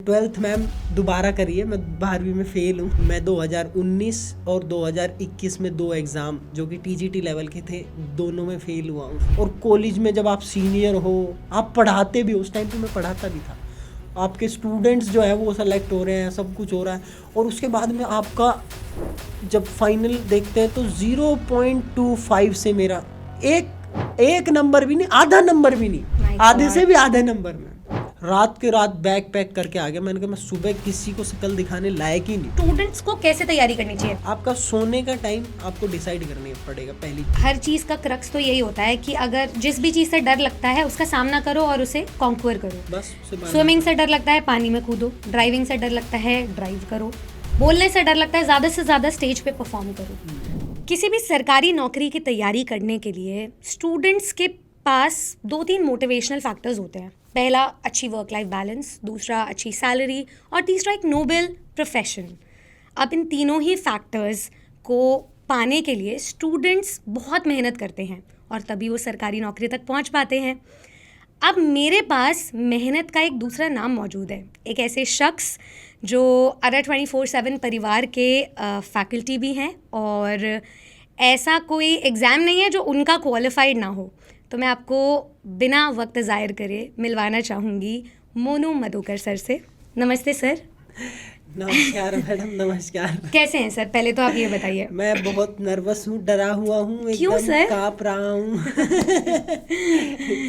Twelfth ma'am दोबारा करी है, मैं 12वीं में फेल हूँ। मैं 2019 और 2021 में 2 एग्ज़ाम जो कि टीजीटी लेवल के थे, दोनों में फेल हुआ हूँ। और कॉलेज में जब आप सीनियर हो, आप पढ़ाते भी, उस टाइम पे मैं पढ़ाता भी था, आपके स्टूडेंट्स जो है वो सेलेक्ट हो रहे हैं, सब कुछ हो रहा है, और उसके बाद में आपका जब फाइनल देखते हैं तो 0.25 से मेरा एक नंबर भी नहीं, आधा नंबर भी नहीं, आधे से भी आधे नंबर में रात के रात बैग पैक करके आ गया। मैंने कहा मैं सुबह किसी को शक्ल दिखाने लायक ही नहीं। स्टूडेंट्स को कैसे तैयारी करनी चाहिए? आपका सोने का टाइम आपको डिसाइड करना पड़ेगा पहली। हर चीज का क्रक्स तो यही होता है कि अगर जिस भी चीज से डर लगता है उसका सामना करो और उसे कॉन्क्वर करो। बस स्विमिंग से डर लगता है, पानी में कूदो। ड्राइविंग से डर लगता है, ड्राइव करो। बोलने से डर लगता है, ज्यादा से ज्यादा स्टेज पे परफॉर्म करो। किसी भी सरकारी नौकरी की तैयारी करने के लिए स्टूडेंट्स के पास 2-3 मोटिवेशनल फैक्टर्स होते हैं। पहला, अच्छी वर्क लाइफ बैलेंस। दूसरा, अच्छी सैलरी। और तीसरा, एक नोबल प्रोफेशन। अब इन तीनों ही फैक्टर्स को पाने के लिए स्टूडेंट्स बहुत मेहनत करते हैं और तभी वो सरकारी नौकरी तक पहुंच पाते हैं। अब मेरे पास मेहनत का एक दूसरा नाम मौजूद है। एक ऐसे शख्स जो अरा 24/7 परिवार के फैकल्टी भी हैं, और ऐसा कोई एग्ज़ाम नहीं है जो उनका क्वालिफाइड ना हो। तो मैं आपको बिना वक्त ज़ाहिर करे मिलवाना चाहूँगी मोनू मधुकर सर से। नमस्ते सर। नमस्कार मैडम, नमस्कार। कैसे हैं सर? पहले तो आप ये बताइए। मैं बहुत नर्वस हूँ, डरा हुआ हूँ, क्यों सर? काँप रहा हूँ।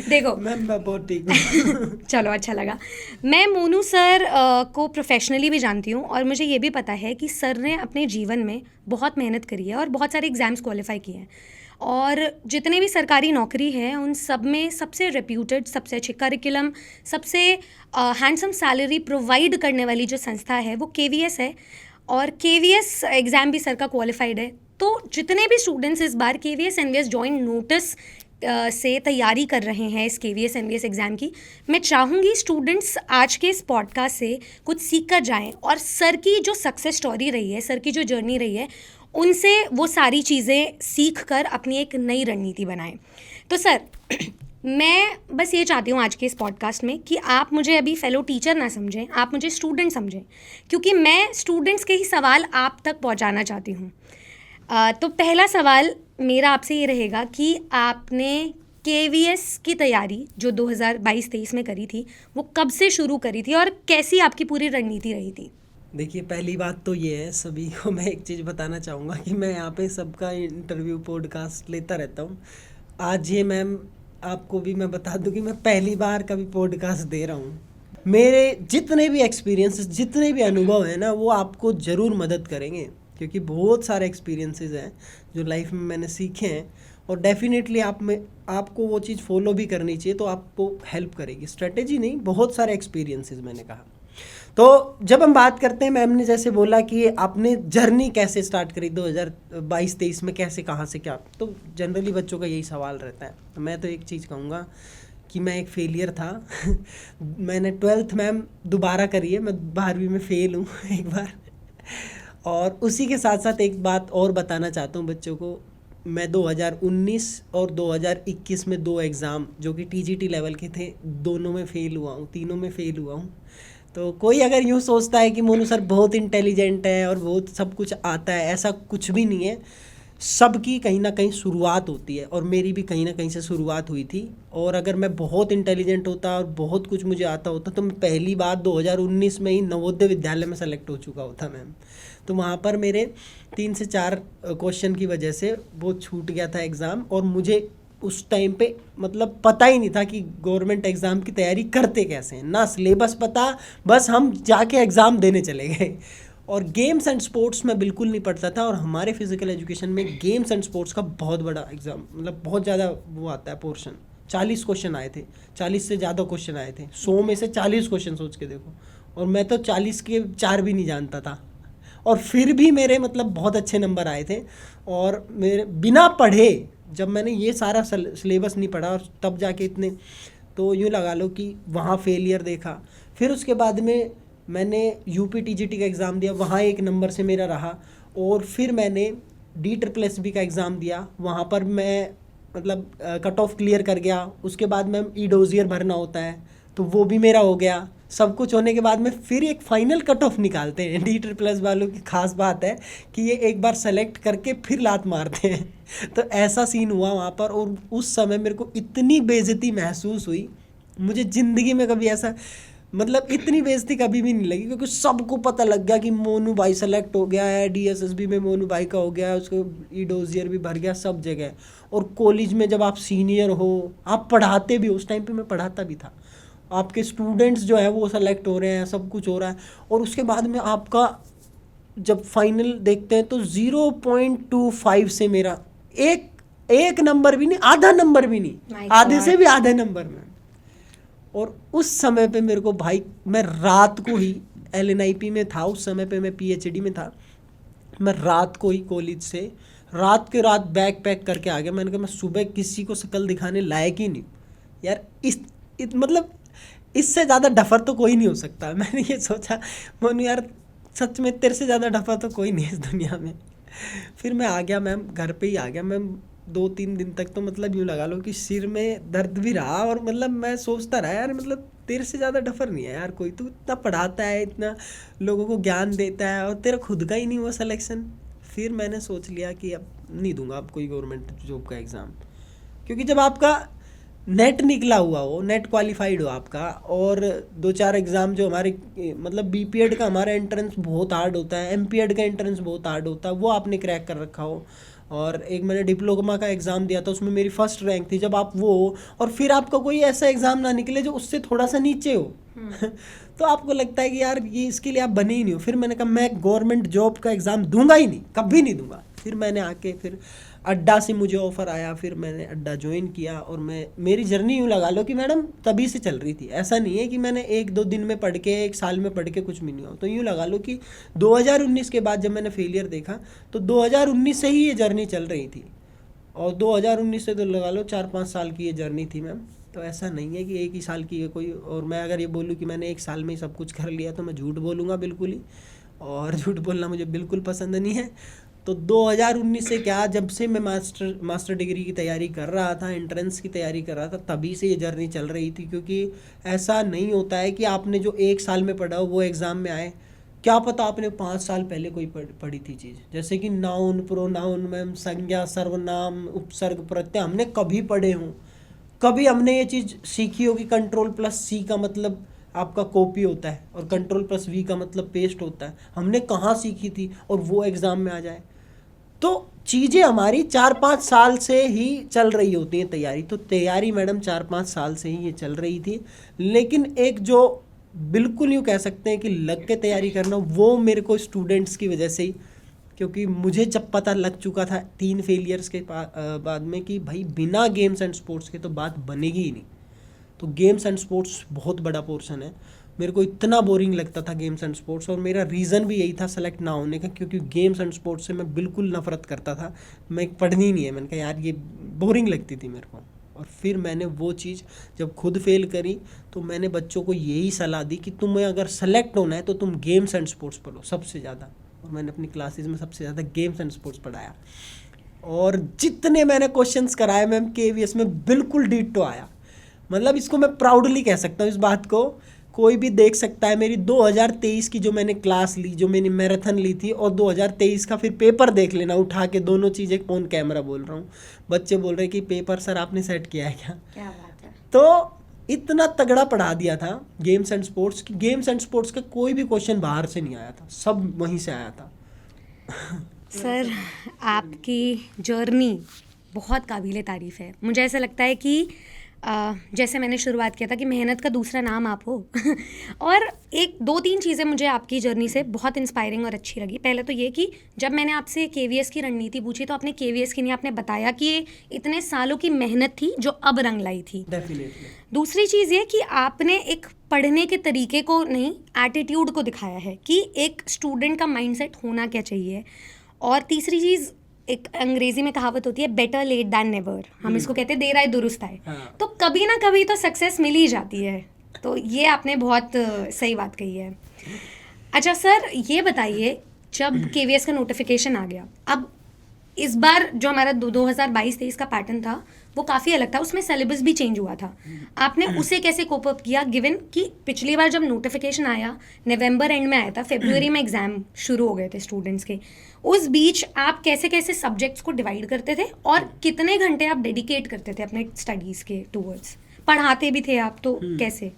देखो मैं बहुत ठीक हूँ। चलो, अच्छा लगा। मैं मोनू सर को प्रोफेशनली भी जानती हूँ और मुझे ये भी पता है कि सर ने अपने जीवन में बहुत मेहनत करी है और बहुत सारे एग्ज़ाम्स क्वालिफाई किए हैं, और जितने भी सरकारी नौकरी हैं उन सब में सबसे रेप्यूटेड, सबसे अच्छे करिकुलम, सबसे हैंडसम सैलरी प्रोवाइड करने वाली जो संस्था है वो KVS है, और KVS एग्ज़ाम भी सर का क्वालिफाइड है। तो जितने भी स्टूडेंट्स इस बार KVS NVS जॉइंट नोटिस से तैयारी कर रहे हैं इस KVS NVS एग्ज़ाम की, मैं चाहूँगी स्टूडेंट्स आज के इस पॉडकास्ट से कुछ सीख कर जाएँ और सर की जो सक्सेस स्टोरी रही है, सर की जो जर्नी रही है, उनसे वो सारी चीज़ें सीख कर अपनी एक नई रणनीति बनाएं। तो सर, मैं बस ये चाहती हूँ आज के इस पॉडकास्ट में कि आप मुझे अभी फेलो टीचर ना समझें, आप मुझे स्टूडेंट समझें, क्योंकि मैं स्टूडेंट्स के ही सवाल आप तक पहुँचाना चाहती हूँ। तो पहला सवाल मेरा आपसे ये रहेगा कि आपने KVS की तैयारी जो 2022-23 में करी थी वो कब से शुरू करी थी और कैसी आपकी पूरी रणनीति रही थी? देखिए, पहली बात तो ये है, सभी को मैं एक चीज़ बताना चाहूँगा कि मैं यहाँ पे सबका इंटरव्यू पॉडकास्ट लेता रहता हूँ। आज ये मैम आपको भी मैं बता दूँ कि मैं पहली बार कभी पॉडकास्ट दे रहा हूँ। मेरे जितने भी एक्सपीरियंसेस, जितने भी अनुभव हैं ना, वो आपको ज़रूर मदद करेंगे, क्योंकि बहुत सारे एक्सपीरियंसेस हैं जो लाइफ में मैंने सीखे हैं, और डेफिनेटली आपको वो चीज़ फॉलो भी करनी चाहिए, तो आपको हेल्प करेगी। स्ट्रेटेजी नहीं, बहुत सारे एक्सपीरियंसेस मैंने कहा। तो जब हम बात करते हैं, मैम ने जैसे बोला कि आपने जर्नी कैसे स्टार्ट करी 2022-23 में, कैसे, कहाँ से, क्या, तो जनरली बच्चों का यही सवाल रहता है। तो मैं तो एक चीज़ कहूँगा कि मैं एक फेलियर था। मैंने ट्वेल्थ मैम दोबारा करी है, मैं 12वीं में फेल हूँ एक बार। और उसी के साथ साथ एक बात और बताना चाहता हूँ बच्चों को, मैं 2019 और 2021 में 2 एग्ज़ाम जो कि टीजीटी लेवल के थे, दोनों में फेल हुआ हूँ, तीनों में फेल हुआ हूँ। तो कोई अगर यूँ सोचता है कि मोनू सर बहुत इंटेलिजेंट है और बहुत सब कुछ आता है, ऐसा कुछ भी नहीं है। सबकी कहीं ना कहीं शुरुआत होती है, और मेरी भी कहीं ना कहीं से शुरुआत हुई थी। और अगर मैं बहुत इंटेलिजेंट होता और बहुत कुछ मुझे आता होता तो मैं पहली बार 2019 में ही नवोदय विद्यालय में सेलेक्ट हो चुका होता मैम। तो वहाँ पर मेरे 3 से 4 क्वेश्चन की वजह से वो छूट गया था एग्ज़ाम, और मुझे उस टाइम पे मतलब पता ही नहीं था कि गवर्नमेंट एग्ज़ाम की तैयारी करते कैसे हैं, ना सिलेबस पता, बस हम जाके एग्ज़ाम देने चले गए। और गेम्स एंड स्पोर्ट्स में बिल्कुल नहीं पढ़ता था, और हमारे फिजिकल एजुकेशन में गेम्स एंड स्पोर्ट्स का बहुत बड़ा एग्ज़ाम, मतलब बहुत ज़्यादा वो आता है पोर्शन। 40 क्वेश्चन आए थे, 40 से ज़्यादा क्वेश्चन आए थे, 100 में से 40 क्वेश्चन, सोच के देखो। और मैं तो 40 के 4 भी नहीं जानता था, और फिर भी मेरे मतलब बहुत अच्छे नंबर आए थे। और मेरे बिना पढ़े, जब मैंने ये सारा सिलेबस नहीं पढ़ा और तब जाके इतने, तो यूँ लगा लो कि वहाँ फेलियर देखा। फिर उसके बाद में मैंने यूपी टीजीटी का एग्ज़ाम दिया, वहाँ 1 नंबर से मेरा रहा। और फिर मैंने DSSB का एग्ज़ाम दिया, वहाँ पर मैं मतलब कट ऑफ क्लियर कर गया। उसके बाद में ईडोजियर भरना होता है, तो वो भी मेरा हो गया। सब कुछ होने के बाद में फिर एक फाइनल कट ऑफ निकालते हैं। D++ वालों की खास बात है कि ये एक बार सेलेक्ट करके फिर लात मारते हैं। तो ऐसा सीन हुआ वहाँ पर, और उस समय मेरे को इतनी बेइज्जती महसूस हुई, मुझे ज़िंदगी में कभी ऐसा मतलब इतनी बेइज्जती कभी भी नहीं लगी, क्योंकि सबको पता लग गया कि मोनू भाई सेलेक्ट हो गया है, DSSB में मोनू भाई का हो गया है, उसको ई-डोजियर भी भर गया सब जगह। और कॉलेज में जब आप सीनियर हो, आप पढ़ाते भी, उस टाइम पे मैं पढ़ाता भी था, आपके स्टूडेंट्स जो है वो सेलेक्ट हो रहे हैं, सब कुछ हो रहा है, और उसके बाद में आपका जब फाइनल देखते हैं तो 0.25 से मेरा एक नंबर भी नहीं, आधा नंबर भी नहीं, आधे से भी आधे नंबर में। और उस समय पे मेरे को भाई, मैं रात को ही LNIP में था उस समय पे, मैं PhD में था, मैं रात को ही कॉलेज से रात के रात बैग पैक करके आ गया। मैंने कहा मैं सुबह किसी को शक्ल दिखाने लायक ही नहीं यार, मतलब इससे ज़्यादा डफर तो कोई नहीं हो सकता। मैंने ये सोचा, मोनू यार सच में तेरे से ज़्यादा डफर तो कोई नहीं है इस दुनिया में। फिर मैं आ गया मैम, घर पे ही आ गया मैम। 2-3 दिन तक तो मतलब यूँ लगा लो कि सिर में दर्द भी रहा, और मतलब मैं सोचता रहा यार, मतलब तेरे से ज़्यादा डफर नहीं है यार कोई, तू इतना पढ़ाता है, इतना लोगों को ज्ञान देता है, और तेरा खुद का ही नहीं हुआ सिलेक्शन। फिर मैंने सोच लिया कि अब नहीं दूंगा अब कोई गवर्नमेंट जॉब का एग्ज़ाम, क्योंकि जब आपका नेट निकला हुआ हो, नेट क्वालिफाइड हो आपका, और 2-4 एग्ज़ाम जो हमारे मतलब BPED का हमारा एंट्रेंस बहुत हार्ड होता है, MPED का एंट्रेंस बहुत हार्ड होता है, वो आपने क्रैक कर रखा हो, और एक मैंने डिप्लोमा का एग्ज़ाम दिया था, उसमें मेरी फर्स्ट रैंक थी। जब आप वो हो और फिर आपका कोई ऐसा एग्ज़ाम ना निकले जो उससे थोड़ा सा नीचे हो तो आपको लगता है कि यार ये इसके लिए आप बने ही नहीं हो। फिर मैंने कहा मैं गवर्नमेंट जॉब का एग्ज़ाम दूंगा ही नहीं, कभी नहीं दूंगा। फिर मैंने आके फिर अड्डा से मुझे ऑफ़र आया, फिर मैंने अड्डा ज्वाइन किया, और मेरी जर्नी यूँ लगा लो कि मैडम तभी से चल रही थी। ऐसा नहीं है कि मैंने 1-2 दिन में पढ़ के, 1 साल में पढ़ के कुछ भी नहीं हो। तो यूँ लगा लो कि 2019 के बाद जब मैंने फेलियर देखा तो 2019 से ही ये जर्नी चल रही थी, और 2019 से तो लगा लो 4-5 साल की ये जर्नी थी मैम। तो ऐसा नहीं है कि 1 ही साल की है कोई, और मैं अगर ये बोलूँ कि मैंने 1 साल में ही सब कुछ कर लिया तो मैं झूठ बोलूँगा बिल्कुल ही, और झूठ बोलना मुझे बिल्कुल पसंद नहीं है। तो 2019 से क्या, जब से मैं मास्टर डिग्री की तैयारी कर रहा था, एंट्रेंस की तैयारी कर रहा था, तभी से ये जर्नी चल रही थी। क्योंकि ऐसा नहीं होता है कि आपने जो 1 साल में पढ़ा हो वो एग्ज़ाम में आए, क्या पता आपने 5 साल पहले कोई पढ़ी थी चीज़, जैसे कि नाउन, प्रोनाउन मैम, संज्ञा, सर्वनाम, उपसर्ग, प्रत्यय हमने कभी पढ़े हों, कभी हमने ये चीज़ सीखी हो कि Ctrl+C का मतलब आपका कॉपी होता है और Ctrl+V का मतलब पेस्ट होता है, हमने कहाँ सीखी थी, और वो एग्ज़ाम में आ जाए। तो चीज़ें हमारी 4-5 साल से ही चल रही होती हैं तैयारी। तो तैयारी मैडम 4-5 साल से ही ये चल रही थी, लेकिन एक जो बिल्कुल यूँ कह सकते हैं कि लग के तैयारी करना, वो मेरे को स्टूडेंट्स की वजह से ही, क्योंकि मुझे जब पता लग चुका था 3 फेलियर्स के बाद में कि भाई बिना गेम्स एंड स्पोर्ट्स के तो बात बनेगी ही नहीं। तो गेम्स एंड स्पोर्ट्स बहुत बड़ा पोर्शन है। मेरे को इतना बोरिंग लगता था गेम्स एंड स्पोर्ट्स, और मेरा रीज़न भी यही था सेलेक्ट ना होने का, क्योंकि गेम्स एंड स्पोर्ट्स से मैं बिल्कुल नफरत करता था, मैं पढ़नी नहीं है। मैंने कहा यार ये बोरिंग लगती थी मेरे को। और फिर मैंने वो चीज़ जब खुद फेल करी तो मैंने बच्चों को यही सलाह दी कि तुम्हें अगर सेलेक्ट होना है तो तुम गेम्स एंड स्पोर्ट्स पढ़ो सबसे ज़्यादा। और मैंने अपनी क्लासेस में सबसे ज़्यादा गेम्स एंड स्पोर्ट्स पढ़ाया, और जितने मैंने क्वेश्चंस कराए मैम KVS में बिल्कुल डिट्टो आया। मतलब इसको मैं प्राउडली कह सकता हूँ, इस बात को कोई भी देख सकता है। मेरी 2023 की जो मैंने क्लास ली, जो मैंने मैराथन ली थी, और 2023 का फिर पेपर देख लेना उठा के, दोनों चीज़ें ऑन कैमरा बोल रहा हूँ। बच्चे बोल रहे हैं कि पेपर सर आपने सेट किया है क्या बात है। तो इतना तगड़ा पढ़ा दिया था गेम्स एंड स्पोर्ट्स की। गेम्स एंड स्पोर्ट्स का कोई भी क्वेश्चन बाहर से नहीं आया था, सब वहीं से आया था। सर आपकी जर्नी बहुत काबिले तारीफ़ है। मुझे ऐसा लगता है कि जैसे मैंने शुरुआत किया था कि मेहनत का दूसरा नाम आप हो और 1-2-3 चीज़ें मुझे आपकी जर्नी से बहुत इंस्पायरिंग और अच्छी लगी। पहले तो ये कि जब मैंने आपसे KVS की रणनीति पूछी तो आपने KVS की नहीं, आपने बताया कि ये इतने सालों की मेहनत थी जो अब रंग लाई थी। डेफिनेटली। दूसरी चीज़ ये कि आपने एक पढ़ने के तरीके को नहीं, एटीट्यूड को दिखाया है कि एक स्टूडेंट का माइंडसेट होना क्या चाहिए। और तीसरी चीज़, एक अंग्रेजी में कहावत होती है बेटर लेट दैन नेवर, हम इसको कहते हैं देर आए दुरुस्त आए। हाँ। तो कभी ना कभी तो सक्सेस मिल ही जाती है। तो ये आपने बहुत सही बात कही है। अच्छा सर, ये बताइए जब KVS का नोटिफिकेशन आ गया, अब इस बार जो हमारा 2022-23 का पैटर्न था वो काफ़ी अलग था, उसमें सिलेबस भी चेंज हुआ था। आपने उसे कैसे कोप अप किया, गिवन कि पिछली बार जब नोटिफिकेशन आया नवंबर एंड में आया था, फरवरी में एग्ज़ाम शुरू हो गए थे स्टूडेंट्स के, उस बीच आप कैसे कैसे सब्जेक्ट्स को डिवाइड करते थे और कितने घंटे आप डेडिकेट करते थे अपने स्टडीज़ के टूवर्ड्स? पढ़ाते भी थे आप तो कैसे?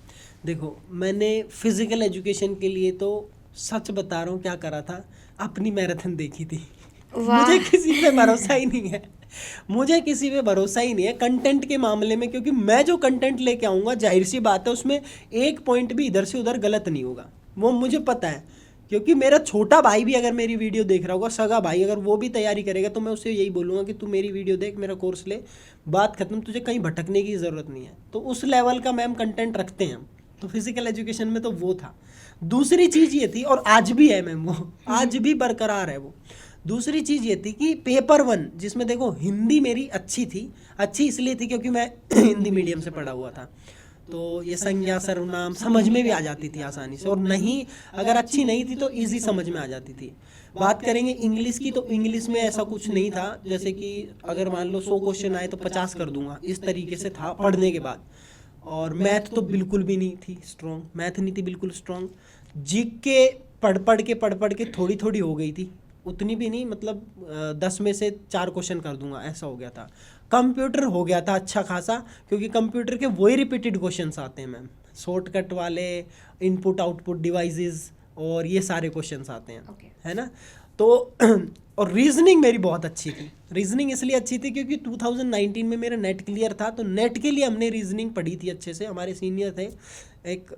देखो, मैंने फिजिकल एजुकेशन के लिए तो सच बता रहा हूँ क्या करा था, अपनी मैराथन देखी थी। वाह। मुझे किसी पे भरोसा ही नहीं है, मुझे किसी पे भरोसा ही नहीं है कंटेंट के मामले में, क्योंकि मैं जो कंटेंट लेके आऊँगा जाहिर सी बात है उसमें एक पॉइंट भी इधर से उधर गलत नहीं होगा, वो मुझे पता है। क्योंकि मेरा छोटा भाई भी अगर मेरी वीडियो देख रहा होगा, सगा भाई अगर वो भी तैयारी करेगा, तो मैं उससे यही बोलूँगा कि तू मेरी वीडियो देख, मेरा कोर्स ले, बात खत्म, तुझे कहीं भटकने की ज़रूरत नहीं है। तो उस लेवल का मैम कंटेंट रखते हैं हम, तो फिजिकल एजुकेशन में तो वो था। दूसरी चीज़ ये थी, और आज भी है मैम, वो आज भी बरकरार है वो। दूसरी चीज़ ये थी कि पेपर 1 जिसमें देखो हिंदी मेरी अच्छी थी, अच्छी इसलिए थी क्योंकि मैं हिंदी मीडियम से पढ़ा हुआ था, तो ये संज्ञा सर्वनाम समझ में भी आ जाती थी आसानी से, और नहीं अगर अच्छी नहीं थी तो इजी समझ में आ जाती थी। बात करेंगे इंग्लिश की, तो इंग्लिश में ऐसा कुछ नहीं था, जैसे कि अगर मान लो 100 क्वेश्चन आए तो 50 कर दूंगा, इस तरीके से था पढ़ने के बाद। और मैथ तो बिल्कुल भी नहीं थी स्ट्रॉन्ग, मैथ नहीं थी बिल्कुल स्ट्रॉन्ग। जीके पढ़ पढ़ के थोड़ी थोड़ी हो गई थी, उतनी भी नहीं, मतलब 10 में से 4 क्वेश्चन कर दूंगा ऐसा हो गया था। कंप्यूटर हो गया था अच्छा खासा, क्योंकि कंप्यूटर के वही रिपीटेड क्वेश्चंस आते हैं मैम, शॉर्टकट वाले, इनपुट आउटपुट डिवाइसेस, और ये सारे क्वेश्चंस आते हैं Okay. है ना। तो और रीजनिंग मेरी बहुत अच्छी थी। रीजनिंग इसलिए अच्छी थी क्योंकि 2019 में मेरा नेट क्लियर था, तो नेट के लिए हमने रीजनिंग पढ़ी थी अच्छे से। हमारे सीनियर थे एक,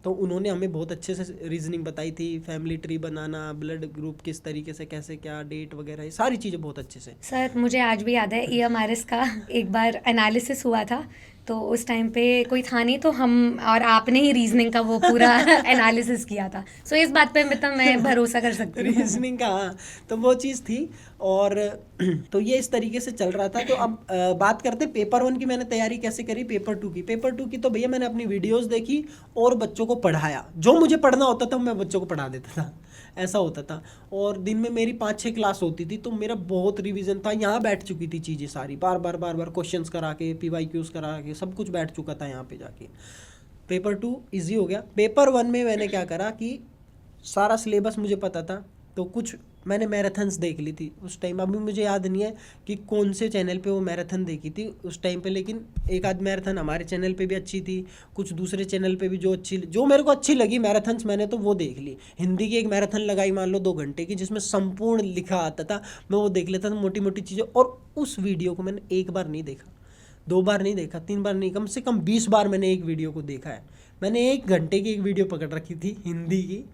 तो उन्होंने हमें बहुत अच्छे से रीजनिंग बताई थी, फैमिली ट्री बनाना, ब्लड ग्रुप किस तरीके से कैसे क्या, डेट वगैरह, ये सारी चीज़ें बहुत अच्छे से। सर मुझे आज भी याद है EMRS का एक बार एनालिसिस हुआ था, तो उस टाइम पे कोई था नहीं, तो हम और आपने ही रीजनिंग का वो पूरा एनालिसिस किया था। सो इस बात पे मतलब मैं भरोसा कर सकती हूँ। रीजनिंग का, हाँ, तो वो चीज़ थी। और तो ये इस तरीके से चल रहा था। तो अब बात करते पेपर 1 की मैंने तैयारी कैसे करी, पेपर 2 की। पेपर 2 की तो भैया मैंने अपनी वीडियोस देखी और बच्चों को पढ़ाया, जो मुझे पढ़ना होता था मैं बच्चों को पढ़ा देता था, ऐसा होता था। और दिन में मेरी 5-6 क्लास होती थी, तो मेरा बहुत रिवीजन था, यहाँ बैठ चुकी थी चीज़ें सारी, बार बार क्वेश्चंस करा के, PYQs करा के, सब कुछ बैठ चुका था यहाँ पे जाके। पेपर 2 इजी हो गया। पेपर 1 में मैंने क्या करा कि सारा सिलेबस मुझे पता था, तो कुछ मैंने मैराथन्स देख ली थी उस टाइम। अभी मुझे याद नहीं है कि कौन से चैनल पे वो मैराथन देखी थी उस टाइम पे, लेकिन एक आध मैराथन हमारे चैनल पे भी अच्छी थी, कुछ दूसरे चैनल पे भी जो मेरे को अच्छी लगी मैराथन्स मैंने तो वो देख ली। हिंदी की एक मैराथन लगाई मान लो 2 घंटे की, जिसमें संपूर्ण लिखा आता था, मैं वो देख लेता था, मोटी मोटी चीज़ें। और उस वीडियो को मैंने 1 बार नहीं देखा, 2 बार नहीं देखा, 3 बार नहीं, कम से कम 20 बार मैंने एक वीडियो को देखा है। मैंने 1 घंटे की एक वीडियो पकड़ रखी थी हिंदी की,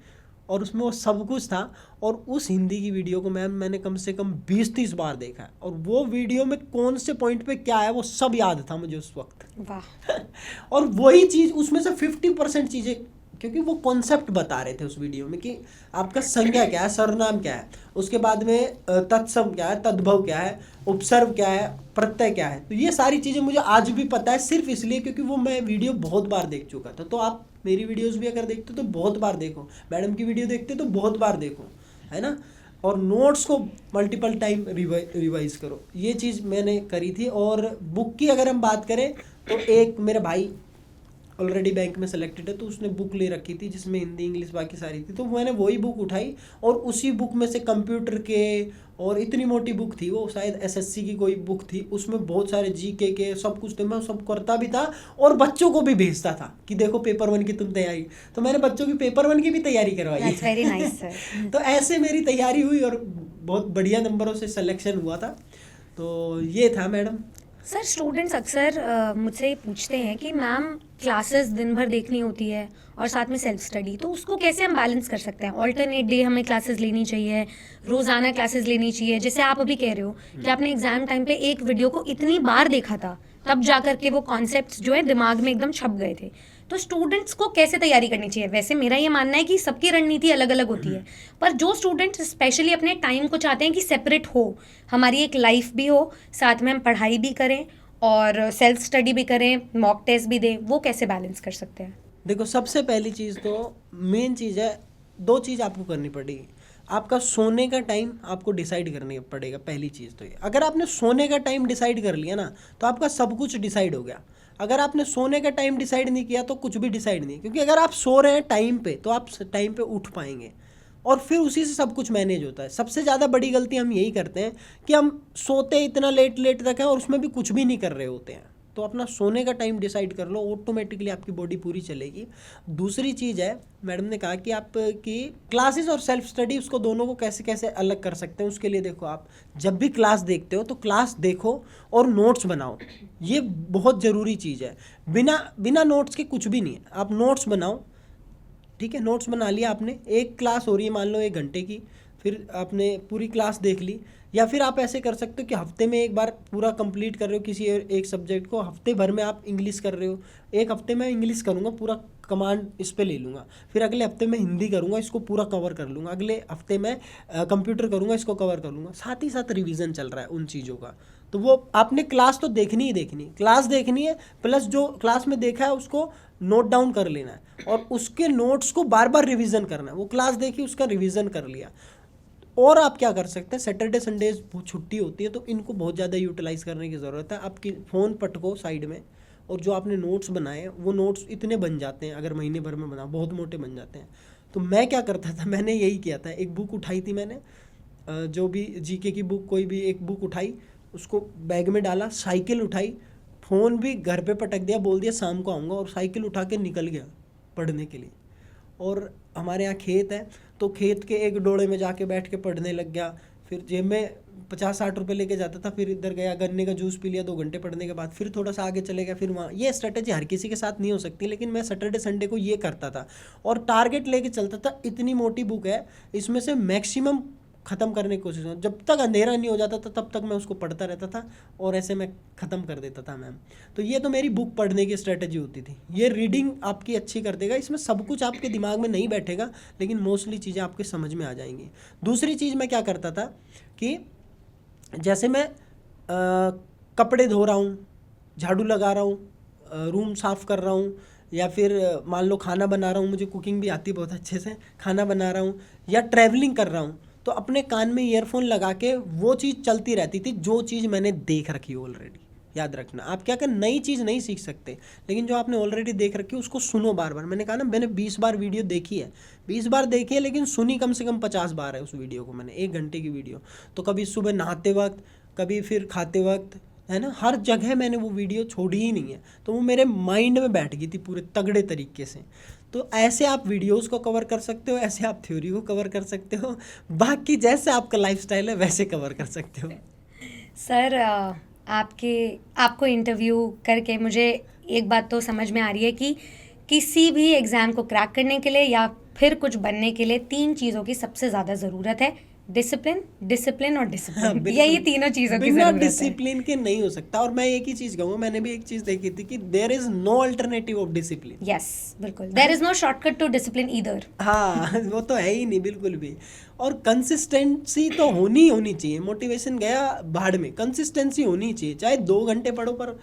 और उसमें वो सब कुछ था। और उस हिंदी की वीडियो को मैंने कम से कम 20-30 बार देखा है, और वो वीडियो में कौन से पॉइंट पे क्या है वो सब याद था मुझे उस वक्त। वाह। और वही चीज़ उसमें से 50% चीज़ें, क्योंकि वो कॉन्सेप्ट बता रहे थे उस वीडियो में कि आपका संज्ञा क्या है, सर्वनाम क्या है, उसके बाद में तत्सम क्या है, तद्भव क्या है, उपसर्ग क्या है, प्रत्यय क्या है। तो ये सारी चीज़ें मुझे आज भी पता है, सिर्फ इसलिए क्योंकि वो मैं वीडियो बहुत बार देख चुका था। तो आप मेरी वीडियोस भी अगर देखते हो तो बहुत बार देखो, मैडम की वीडियो देखते तो बहुत बार देखो, है ना। और नोट्स को मल्टीपल टाइम रिवाइज करो, ये चीज़ मैंने करी थी। और बुक की अगर हम बात करें तो एक मेरा भाई ऑलरेडी बैंक में सेलेक्टेड है, तो उसने बुक ले रखी थी जिसमें हिंदी इंग्लिश बाकी सारी थी, तो मैंने वही बुक उठाई और उसी बुक में से कंप्यूटर के, और इतनी मोटी बुक थी वो, शायद SSC की कोई बुक थी, उसमें बहुत सारे GK के सब कुछ थे, मैं सब करता भी था और बच्चों को भी भेजता था कि देखो पेपर 1 की तुम तैयारी। तो मैंने बच्चों की पेपर 1 की भी तैयारी करवाई। That's very nice, sir. तो ऐसे मेरी तैयारी हुई और बहुत बढ़िया नंबरों से सिलेक्शन हुआ था। तो ये था मैडम। सर स्टूडेंट्स अक्सर मुझसे ये पूछते हैं कि मैम क्लासेस दिन भर देखनी होती है और साथ में सेल्फ स्टडी, तो उसको कैसे हम बैलेंस कर सकते हैं? ऑल्टरनेट डे हमें क्लासेस लेनी चाहिए, रोज़ाना क्लासेस लेनी चाहिए, जैसे आप अभी कह रहे हो कि आपने एग्जाम टाइम पे एक वीडियो को इतनी बार देखा था तब जा करके वो कॉन्सेप्ट्स जो है दिमाग में एकदम छप गए थे। तो स्टूडेंट्स को कैसे तैयारी करनी चाहिए? वैसे मेरा ये मानना है कि सबकी रणनीति अलग अलग होती है, पर जो स्टूडेंट्स स्पेशली अपने टाइम को चाहते हैं कि सेपरेट हो, हमारी एक लाइफ भी हो, साथ में हम पढ़ाई भी करें और सेल्फ स्टडी भी करें, मॉक टेस्ट भी दें, वो कैसे बैलेंस कर सकते हैं? देखो सबसे पहली चीज़ तो मेन चीज़ है, 2 चीज़ आपको करनी पड़ेगी। आपका सोने का टाइम आपको डिसाइड करने पड़ेगा। पहली चीज़ तो ये, अगर आपने सोने का टाइम डिसाइड कर लिया ना तो आपका सब कुछ डिसाइड हो गया। अगर आपने सोने का टाइम डिसाइड नहीं किया तो कुछ भी डिसाइड नहीं, क्योंकि अगर आप सो रहे हैं टाइम पे तो आप टाइम पे उठ पाएंगे और फिर उसी से सब कुछ मैनेज होता है। सबसे ज़्यादा बड़ी गलती हम यही करते हैं कि हम सोते इतना लेट लेट तक है और उसमें भी कुछ भी नहीं कर रहे होते हैं। तो अपना सोने का टाइम डिसाइड कर लो, ऑटोमेटिकली आपकी बॉडी पूरी चलेगी। दूसरी चीज़ है, मैडम ने कहा कि आप की क्लासेस और सेल्फ स्टडी, उसको दोनों को कैसे कैसे अलग कर सकते हैं। उसके लिए देखो, आप जब भी क्लास देखते हो तो क्लास देखो और नोट्स बनाओ, ये बहुत ज़रूरी चीज़ है। बिना नोट्स के कुछ भी नहीं है। आप नोट्स बनाओ, ठीक है, नोट्स बना लिया आपने, एक क्लास हो रही है मान लो 1 घंटे की, फिर आपने पूरी क्लास देख ली। या फिर आप ऐसे कर सकते हो कि हफ्ते में एक बार पूरा कंप्लीट कर रहे हो किसी एक सब्जेक्ट को, हफ्ते भर में आप इंग्लिश कर रहे हो, एक हफ्ते में इंग्लिश करूँगा, पूरा कमांड इस पे ले लूँगा, फिर अगले हफ्ते में हिंदी करूँगा, इसको पूरा कवर कर लूँगा, अगले हफ्ते में कंप्यूटर करूँगा, इसको कवर कर लूँगा। साथ ही साथ रिवीजन चल रहा है उन चीज़ों का। तो वो आपने क्लास तो देखनी ही देखनी, क्लास देखनी है, प्लस जो क्लास में देखा है उसको नोट डाउन कर लेना है और उसके नोट्स को बार बार रिवीजन करना है। वो क्लास देखी, उसका रिवीजन कर लिया। और आप क्या कर सकते हैं, सैटरडे संडे छुट्टी होती है तो इनको बहुत ज़्यादा यूटिलाइज़ करने की ज़रूरत है। आपकी फ़ोन पटको साइड में, और जो आपने नोट्स बनाए वो नोट्स इतने बन जाते हैं, अगर महीने भर में बना बहुत मोटे बन जाते हैं। तो मैं क्या करता था, मैंने यही किया था, एक बुक उठाई थी मैंने, जो भी जीके की बुक, कोई भी एक बुक उठाई, उसको बैग में डाला, साइकिल उठाई, फ़ोन भी घर पे पटक दिया, बोल दिया शाम को आऊँगा, और साइकिल उठा के निकल गया पढ़ने के लिए। और हमारे यहाँ खेत है तो खेत के एक डोड़े में जाके बैठ के पढ़ने लग गया। फिर जेब में 50-60 रुपये लेके जाता था, फिर इधर गया, गन्ने का जूस पी लिया 2 घंटे पढ़ने के बाद, फिर थोड़ा सा आगे चले गया, फिर वहाँ। ये स्ट्रेटेजी हर किसी के साथ नहीं हो सकती, लेकिन मैं सैटरडे संडे को ये करता था और टारगेट लेके चलता था। इतनी मोटी बुक है, इसमें से मैक्सिमम ख़त्म करने की कोशिश, जब तक अंधेरा नहीं हो जाता था तब तक मैं उसको पढ़ता रहता था और ऐसे मैं ख़त्म कर देता था मैम। तो ये तो मेरी बुक पढ़ने की स्ट्रेटजी होती थी। ये रीडिंग आपकी अच्छी कर देगा, इसमें सब कुछ आपके दिमाग में नहीं बैठेगा लेकिन मोस्टली चीज़ें आपके समझ में आ जाएंगी। दूसरी चीज़ मैं क्या करता था कि जैसे मैं कपड़े धो रहा हूँ, झाड़ू लगा रहा हूँ, रूम साफ़ कर रहा हूँ, या फिर मान लो खाना बना रहा हूँ, मुझे कुकिंग भी आती बहुत अच्छे से, खाना बना रहा हूँ या ट्रैवलिंग कर रहा हूँ, तो अपने कान में ईयरफोन लगा के वो चीज़ चलती रहती थी जो चीज़ मैंने देख रखी हो ऑलरेडी। याद रखना, आप क्या कर नई चीज़ नहीं सीख सकते, लेकिन जो आपने ऑलरेडी देख रखी है उसको सुनो बार बार। मैंने कहा ना, मैंने 20 बार वीडियो देखी है, 20 बार देखी है, लेकिन सुनी कम से कम 50 बार है उस वीडियो को मैंने, 1 घंटे की वीडियो। तो कभी सुबह नहाते वक्त, कभी फिर खाते वक्त, है ना, हर जगह मैंने वो वीडियो छोड़ी ही नहीं है। तो वो मेरे माइंड में बैठ गई थी पूरे तगड़े तरीके से। तो ऐसे आप वीडियोस को कवर कर सकते हो, ऐसे आप थ्योरी को कवर कर सकते हो, बाकी जैसे आपका लाइफस्टाइल है वैसे कवर कर सकते हो। सर आपको इंटरव्यू करके मुझे एक बात तो समझ में आ रही है कि किसी भी एग्ज़ाम को क्रैक करने के लिए या फिर कुछ बनने के लिए 3 चीज़ों की सबसे ज़्यादा ज़रूरत है, डिसिप्लिन, डिसिप्लिन और हाँ, डिसिप्लिन। बिल्कुल। ये 3 चीज़ों की बिना ज़रूरत है। डिसिप्लिन के नहीं हो सकता। और मैं एक ही चीज़ कहूँगा, मैंने भी एक चीज़ देखी थी कि there is no alternative of discipline. Yes, बिल्कुल, there is no shortcut to discipline either. हाँ वो तो है ही नहीं बिल्कुल भी। और कंसिस्टेंसी तो होनी ही होनी चाहिए। मोटिवेशन गया भाड़ में, कंसिस्टेंसी होनी चाहिए, चाहे 2 घंटे पढ़ो पर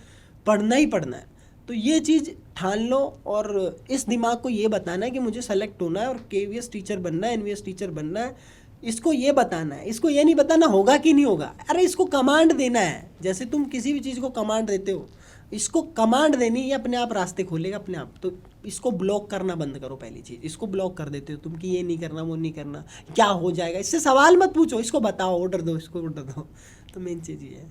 पढ़ना ही पढ़ना है। तो ये चीज़ ठान लो और इस दिमाग को ये बताना है कि मुझे सेलेक्ट होना है और केवीएस टीचर बनना है, एनवीएस टीचर बनना है। इसको ये बताना है, इसको ये नहीं बताना होगा कि नहीं होगा, अरे इसको कमांड देना है। जैसे तुम किसी भी चीज़ को कमांड देते हो, इसको कमांड देनी, ये अपने आप रास्ते खोलेगा अपने आप। तो इसको ब्लॉक करना बंद करो। पहली चीज़, इसको ब्लॉक कर देते हो तुम कि ये नहीं करना, वो नहीं करना, क्या हो जाएगा, इससे सवाल मत पूछो, इसको बताओ, ऑर्डर दो, इसको ऑर्डर दो। तो मेन चीज़ ये है।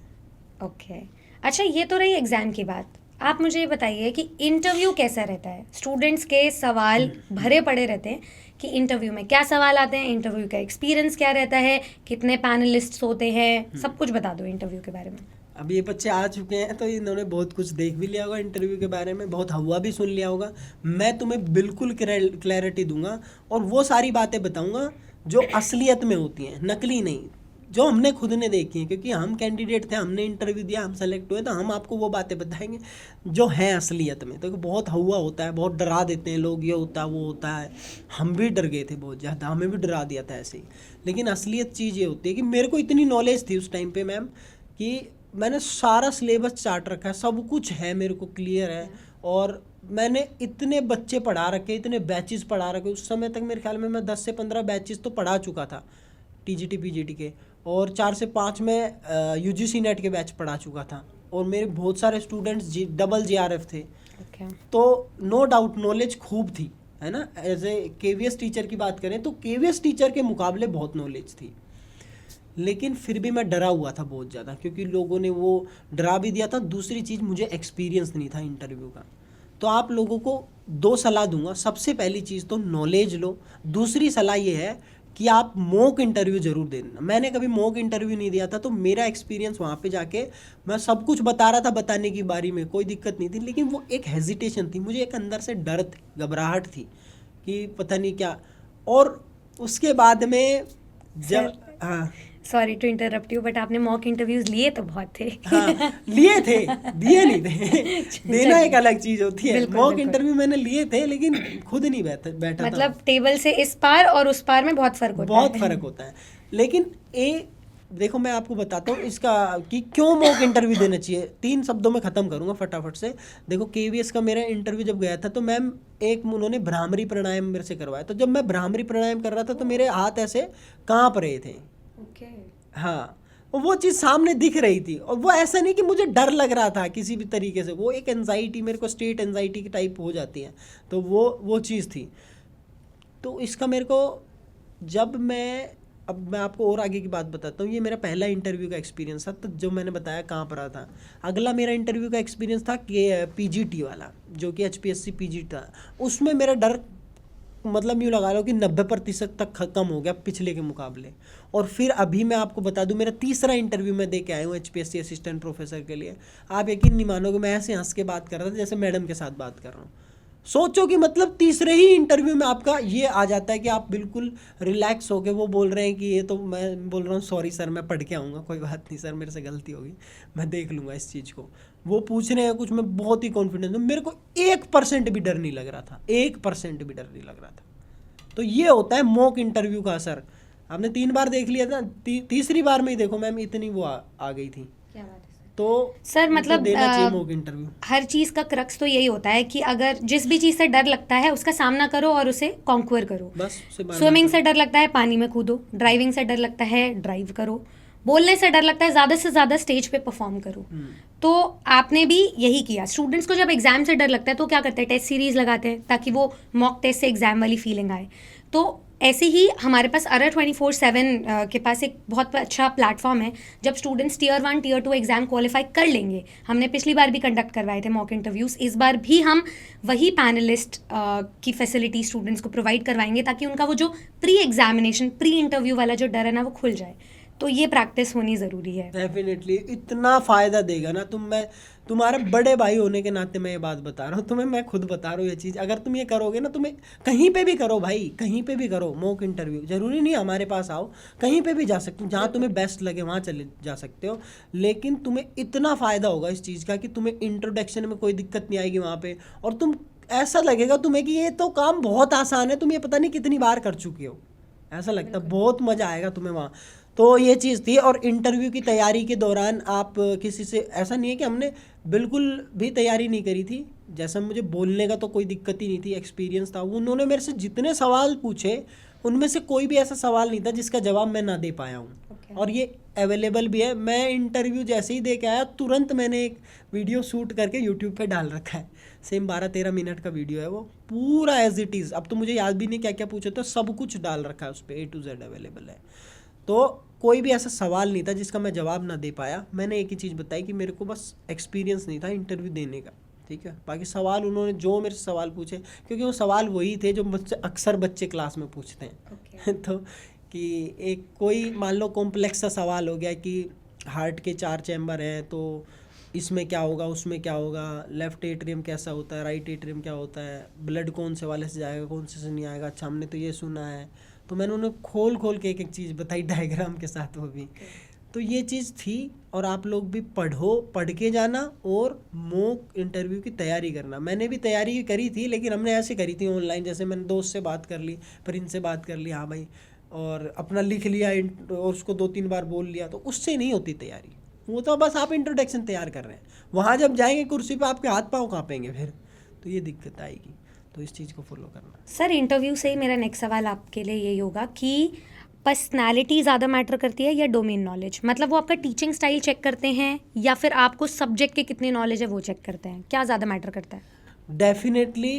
ओके, अच्छा, ये तो रही एग्ज़ाम की बात। आप मुझे ये बताइए कि इंटरव्यू कैसा रहता है? स्टूडेंट्स के सवाल भरे पड़े रहते हैं कि इंटरव्यू में क्या सवाल आते हैं, इंटरव्यू का एक्सपीरियंस क्या रहता है, कितने पैनलिस्ट्स होते हैं, सब कुछ बता दो इंटरव्यू के बारे में। अब ये बच्चे आ चुके हैं तो इन्होंने बहुत कुछ देख भी लिया होगा इंटरव्यू के बारे में, बहुत हवा भी सुन लिया होगा। मैं तुम्हें बिल्कुल क्लैरिटी दूंगा और वो सारी बातें बताऊंगा जो असलियत में होती हैं, नकली नहीं, जो हमने खुद ने देखी हैं। क्योंकि हम कैंडिडेट थे, हमने इंटरव्यू दिया, हम सेलेक्ट हुए, तो हम आपको वो बातें बताएंगे जो हैं असलियत में। तो बहुत हवा होता है, बहुत डरा देते हैं लोग, ये होता है वो होता है। हम भी डर गए थे बहुत ज़्यादा, हमें भी डरा दिया था ऐसे ही। लेकिन असलियत चीज़ ये होती है कि मेरे को इतनी नॉलेज थी उस टाइम पे मैम कि मैंने सारा सिलेबस चार्ट रखा है, सब कुछ है मेरे को क्लियर है। और मैंने इतने बच्चे पढ़ा रखे, इतने बैचेस पढ़ा रखे, उस समय तक मेरे ख्याल में मैं 10 से 15 बैचेस तो पढ़ा चुका था टीजीटी पीजीटी के, और 4 से 5 में यूजीसी नेट के बैच पढ़ा चुका था, और मेरे बहुत सारे स्टूडेंट्स डबल जेआरएफ थे। तो नो डाउट नॉलेज खूब थी, है ना। एज ए केवीएस टीचर की बात करें तो केवीएस टीचर के मुकाबले बहुत नॉलेज थी, लेकिन फिर भी मैं डरा हुआ था बहुत ज़्यादा, क्योंकि लोगों ने वो डरा भी दिया था। दूसरी चीज़, मुझे एक्सपीरियंस नहीं था इंटरव्यू का। तो आप लोगों को 2 सलाह दूंगा। सबसे पहली चीज़ तो नॉलेज लो। दूसरी सलाह ये है कि आप मॉक इंटरव्यू ज़रूर देना। मैंने कभी मॉक इंटरव्यू नहीं दिया था, तो मेरा एक्सपीरियंस वहाँ पे जाके मैं सब कुछ बता रहा था, बताने की बारी में कोई दिक्कत नहीं थी, लेकिन वो एक हेजिटेशन थी, मुझे एक अंदर से डर थी, घबराहट थी कि पता नहीं क्या। और उसके बाद में जब हाँ sorry to interrupt you, but आपने मॉक इंटरव्यूज लिए तो बहुत थे। हाँ लिए थे, दिए नहीं थे। देना एक अलग चीज होती है। मॉक इंटरव्यू मैंने लिए थे, लेकिन खुद नहीं बैठा था। मतलब टेबल से इस पार और उस पार में बहुत फर्क होता है। बहुत फर्क होता है। लेकिन देखो मैं आपको बताता हूँ इसका कि क्यों मॉक इंटरव्यू देना चाहिए। 3 शब्दों में ख़त्म करूँगा फटाफट से। देखो केवीएस का मेरा इंटरव्यू जब गया था, तो मैम उन्होंने भ्रामरी प्राणायाम मेरे से करवाया। तो जब मैं भ्रामरी प्राणायाम कर रहा था, तो मेरे हाथ ऐसे काँप रहे थे। हाँ, वो चीज़ सामने दिख रही थी, और वो ऐसा नहीं कि मुझे डर लग रहा था किसी भी तरीके से। वो एक एंजाइटी, मेरे को स्टेट एंजाइटी की टाइप हो जाती है, तो वो चीज़ थी। तो इसका मेरे को अब मैं आपको और आगे की बात बताता हूँ। ये मेरा पहला इंटरव्यू का एक्सपीरियंस था, तो जो मैंने बताया काँप रहा था। अगला मेरा इंटरव्यू का एक्सपीरियंस था कि पीजीटी वाला, जो कि एचपीएससी पीजीटी था। उसमें मेरा डर मतलब यूँ लगा लो कि 90% तक खत्म हो गया पिछले के मुकाबले। और फिर अभी मैं आपको बता दूं, मेरा तीसरा इंटरव्यू मैं दे के आया हूँ एचपीएससी असिस्टेंट प्रोफेसर के लिए। आप यकीन नहीं मानोगे, मैं ऐसे हंस के बात कर रहा था जैसे मैडम के साथ बात कर रहा हूँ। सोचो कि मतलब तीसरे ही इंटरव्यू में आपका ये आ जाता है कि आप बिल्कुल रिलैक्स हो के वो बोल रहे हैं कि ये तो मैं बोल रहा हूँ सॉरी सर मैं पढ़ के आऊँगा, कोई बात नहीं सर मेरे से गलती होगी, मैं देख लूँगा इस चीज़ को। वो पूछ रहे हैं कुछ, मैं बहुत ही कॉन्फिडेंस हूँ, मेरे को 1% भी डर नहीं लग रहा था, 1% भी डर नहीं लग रहा था। तो ये होता है मॉक इंटरव्यू का असर। आपने 3 बार देख लिया था, तीसरी बार में ही देखो मैम इतनी वो आ गई थी। क्या बात है तो सर, मतलब देना चाहिए मॉक इंटरव्यू। हर चीज़ का क्रक्स तो यही होता है कि अगर जिस भी चीज़ से डर लगता है उसका सामना करो और उसे कॉन्क्वर करो। बस स्विमिंग से डर लगता है, पानी में कूदो। ड्राइविंग से डर लगता है, ड्राइव करो। बोलने से डर लगता है, ज़्यादा से ज़्यादा स्टेज पे परफॉर्म करो। तो आपने भी यही किया। स्टूडेंट्स को जब एग्जाम से डर लगता है तो क्या करते हैं, टेस्ट सीरीज लगाते हैं ताकि वो मॉक टेस्ट से एग्जाम वाली फीलिंग आए। तो ऐसे ही हमारे पास अरर 24/7 के पास एक बहुत अच्छा प्लेटफॉर्म है। जब students tier 1 tier 2 exam qualify कर लेंगे, हमने पिछली बार भी कंडक्ट करवाए थे मॉक इंटरव्यूज़, इस बार भी हम वही पैनलिस्ट की फैसिलिटी स्टूडेंट्स को प्रोवाइड करवाएंगे ताकि उनका वो जो प्री एग्जामिनेशन प्री इंटरव्यू वाला जो डर है ना, वो खुल जाए। तो ये प्रैक्टिस होनी ज़रूरी है। डेफिनेटली इतना फ़ायदा देगा ना। मैं तुम्हारे बड़े भाई होने के नाते मैं ये बात बता रहा हूँ तुम्हें, मैं खुद बता रहा हूँ ये चीज़। अगर तुम ये करोगे ना, तुम्हें कहीं पे भी करो भाई, कहीं पे भी करो मॉक इंटरव्यू। ज़रूरी नहीं हमारे पास आओ, कहीं पे भी जा सकते हो, जहाँ तुम्हें बेस्ट लगे वहाँ चले जा सकते हो। लेकिन तुम्हें इतना फ़ायदा होगा इस चीज़ का कि तुम्हें इंट्रोडक्शन में कोई दिक्कत नहीं आएगी वहाँ पर, और तुम ऐसा लगेगा तुम्हें कि ये तो काम बहुत आसान है, तुम ये पता नहीं कितनी बार कर चुके हो, ऐसा लगता है। बहुत मज़ा आएगा तुम्हें वहाँ। तो ये चीज़ थी। और इंटरव्यू की तैयारी के दौरान आप किसी से, ऐसा नहीं है कि हमने बिल्कुल भी तैयारी नहीं करी थी। जैसा मुझे बोलने का तो कोई दिक्कत ही नहीं थी, एक्सपीरियंस था। उन्होंने मेरे से जितने सवाल पूछे उनमें से कोई भी ऐसा सवाल नहीं था जिसका जवाब मैं ना दे पाया हूँ। और ये अवेलेबल भी है। मैं इंटरव्यू जैसे ही दे के आया, तुरंत मैंने एक वीडियो शूट करके यूट्यूब पे डाल रखा है। सेम 12-13 मिनट का वीडियो है वो, पूरा एज इट इज़। अब तो मुझे याद भी नहीं क्या क्या पूछे, तो सब कुछ डाल रखा है उस पर, A to Z अवेलेबल है। तो कोई भी ऐसा सवाल नहीं था जिसका मैं जवाब ना दे पाया। मैंने एक ही चीज़ बताई कि मेरे को बस एक्सपीरियंस नहीं था इंटरव्यू देने का, ठीक है। बाकी सवाल उन्होंने जो मेरे से सवाल पूछे, क्योंकि वो सवाल वही थे जो मुझसे अक्सर बच्चे क्लास में पूछते हैं। तो कि एक कोई मान लो कॉम्प्लेक्स सा सवाल हो गया कि हार्ट के 4 चैम्बर हैं, तो इसमें क्या होगा, उसमें क्या होगा, लेफ्ट एट्रियम कैसा होता है, राइट एट्रियम क्या होता है, ब्लड कौन से वाले से जाएगा, कौन से नहीं आएगा। अच्छा हमने तो ये सुना है। तो मैंने उन्हें खोल खोल के एक एक चीज़ बताई, डायग्राम के साथ वो भी। तो ये चीज़ थी। और आप लोग भी पढ़ के जाना और मॉक इंटरव्यू की तैयारी करना। मैंने भी तैयारी करी थी, लेकिन हमने ऐसे करी थी ऑनलाइन, जैसे मैंने दोस्त से बात कर ली, प्रिंस से बात कर ली, हाँ भाई, और अपना लिख लिया और उसको 2-3 बार बोल लिया। तो उससे नहीं होती तैयारी, वो तो बस आप इंट्रोडक्शन तैयार कर रहे हैं। वहाँ जब जाएंगे कुर्सी पे, आपके हाथ पाँव काँपेंगे फिर। तो ये दिक्कत आएगी, तो इस चीज़ को फॉलो करना। सर इंटरव्यू से ही मेरा नेक्स्ट सवाल आपके लिए यही होगा कि पर्सनालिटी ज़्यादा मैटर करती है या डोमेन नॉलेज? मतलब वो आपका टीचिंग स्टाइल चेक करते हैं या फिर आपको सब्जेक्ट के कितनी नॉलेज है वो चेक करते हैं? क्या ज़्यादा मैटर करता है? डेफिनेटली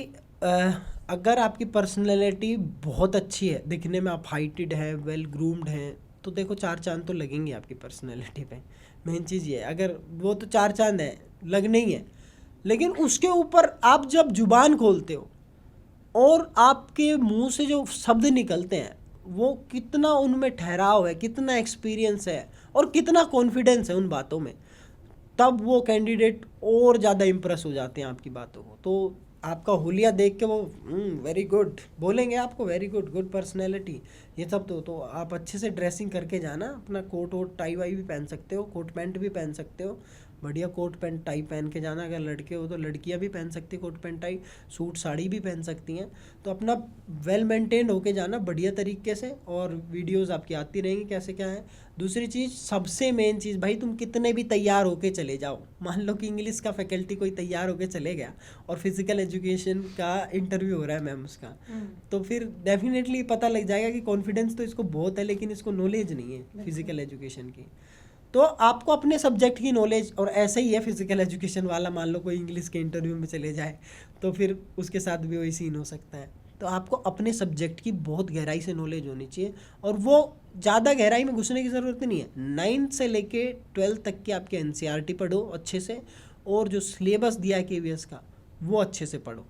अगर आपकी पर्सनैलिटी बहुत अच्छी है, दिखने में आप हाइटेड है, वेल ग्रूम्ड हैं, तो देखो 4 चांद तो लगेंगे आपकी पर्सनैलिटी पे। मेन चीज़ ये है, अगर वो तो 4 चांद है, लगने ही है, लेकिन उसके ऊपर आप जब जुबान खोलते हो और आपके मुंह से जो शब्द निकलते हैं वो कितना उनमें ठहराव है, कितना एक्सपीरियंस है और कितना कॉन्फिडेंस है उन बातों में, तब वो कैंडिडेट और ज़्यादा इम्प्रेस हो जाते हैं आपकी बातों को। तो आपका हुलिया देख के वो वेरी गुड बोलेंगे आपको, वेरी गुड, गुड पर्सनैलिटी, ये सब। तो आप अच्छे से ड्रेसिंग करके जाना, अपना कोट वोट टाई वाई भी पहन सकते हो, कोट पैंट भी पहन सकते हो, बढ़िया कोट पैंट टाई पहन के जाना। अगर लड़के हो तो लड़कियां भी पहन सकती coat pant tie, suit sari भी पहन सकती हैं। तो अपना वेल मेंटेन होके जाना बढ़िया तरीके से, और वीडियोस आपकी आती रहेंगी कैसे क्या है। दूसरी चीज़, सबसे मेन चीज़, भाई तुम कितने भी तैयार होके चले जाओ, मान लो कि इंग्लिश का फैकल्टी कोई तैयार होके चले गया और फिजिकल एजुकेशन का इंटरव्यू हो रहा है मैम उसका, तो फिर डेफिनेटली पता लग जाएगा कि कॉन्फिडेंस तो इसको बहुत है लेकिन इसको नॉलेज नहीं है फिजिकल एजुकेशन की। तो आपको अपने सब्जेक्ट की नॉलेज, और ऐसे ही है फिजिकल एजुकेशन वाला, मान लो कोई इंग्लिश के इंटरव्यू में चले जाए तो फिर उसके साथ भी वही सीन हो सकता है। तो आपको अपने सब्जेक्ट की बहुत गहराई से नॉलेज होनी चाहिए, और वो ज़्यादा गहराई में घुसने की ज़रूरत नहीं है। 9th से लेके 12th तक की आपके NCERT पढ़ो अच्छे से, और जो सिलेबस दिया है KVS का वो अच्छे से पढ़ो,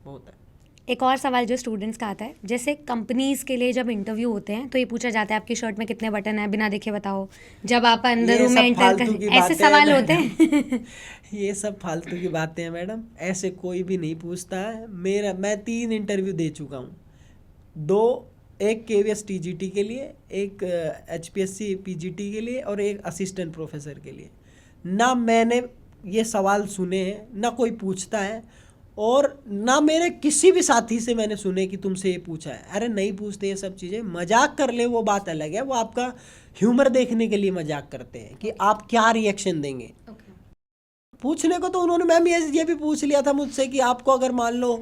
बहुत है। एक और सवाल जो स्टूडेंट्स का आता है, जैसे कंपनीज के लिए जब इंटरव्यू होते हैं तो ये पूछा जाता है आपकी शर्ट में कितने बटन है, बिना देखे बताओ। जब आप अंदर ये रूम में सब एंटर फालतू की कर, ऐसे बातें हैं सवाल होते मैडम। हैं। ये सब फालतू की बातें हैं मैडम, ऐसे कोई भी नहीं पूछता है। मैं 3 इंटरव्यू दे चुका हूँ, 2, एक KVS TGT के लिए, एक HPSC PGT के लिए, और एक असिस्टेंट प्रोफेसर के लिए। ना मैंने ये सवाल सुने हैं, ना कोई पूछता है, और ना मेरे किसी भी साथी से मैंने सुने कि तुमसे ये पूछा है। अरे नहीं पूछते ये सब चीज़ें, मजाक कर ले वो बात अलग है, वो आपका ह्यूमर देखने के लिए मजाक करते हैं कि आप क्या रिएक्शन देंगे। पूछने को तो उन्होंने, मैम ये भी पूछ लिया था मुझसे कि आपको अगर मान लो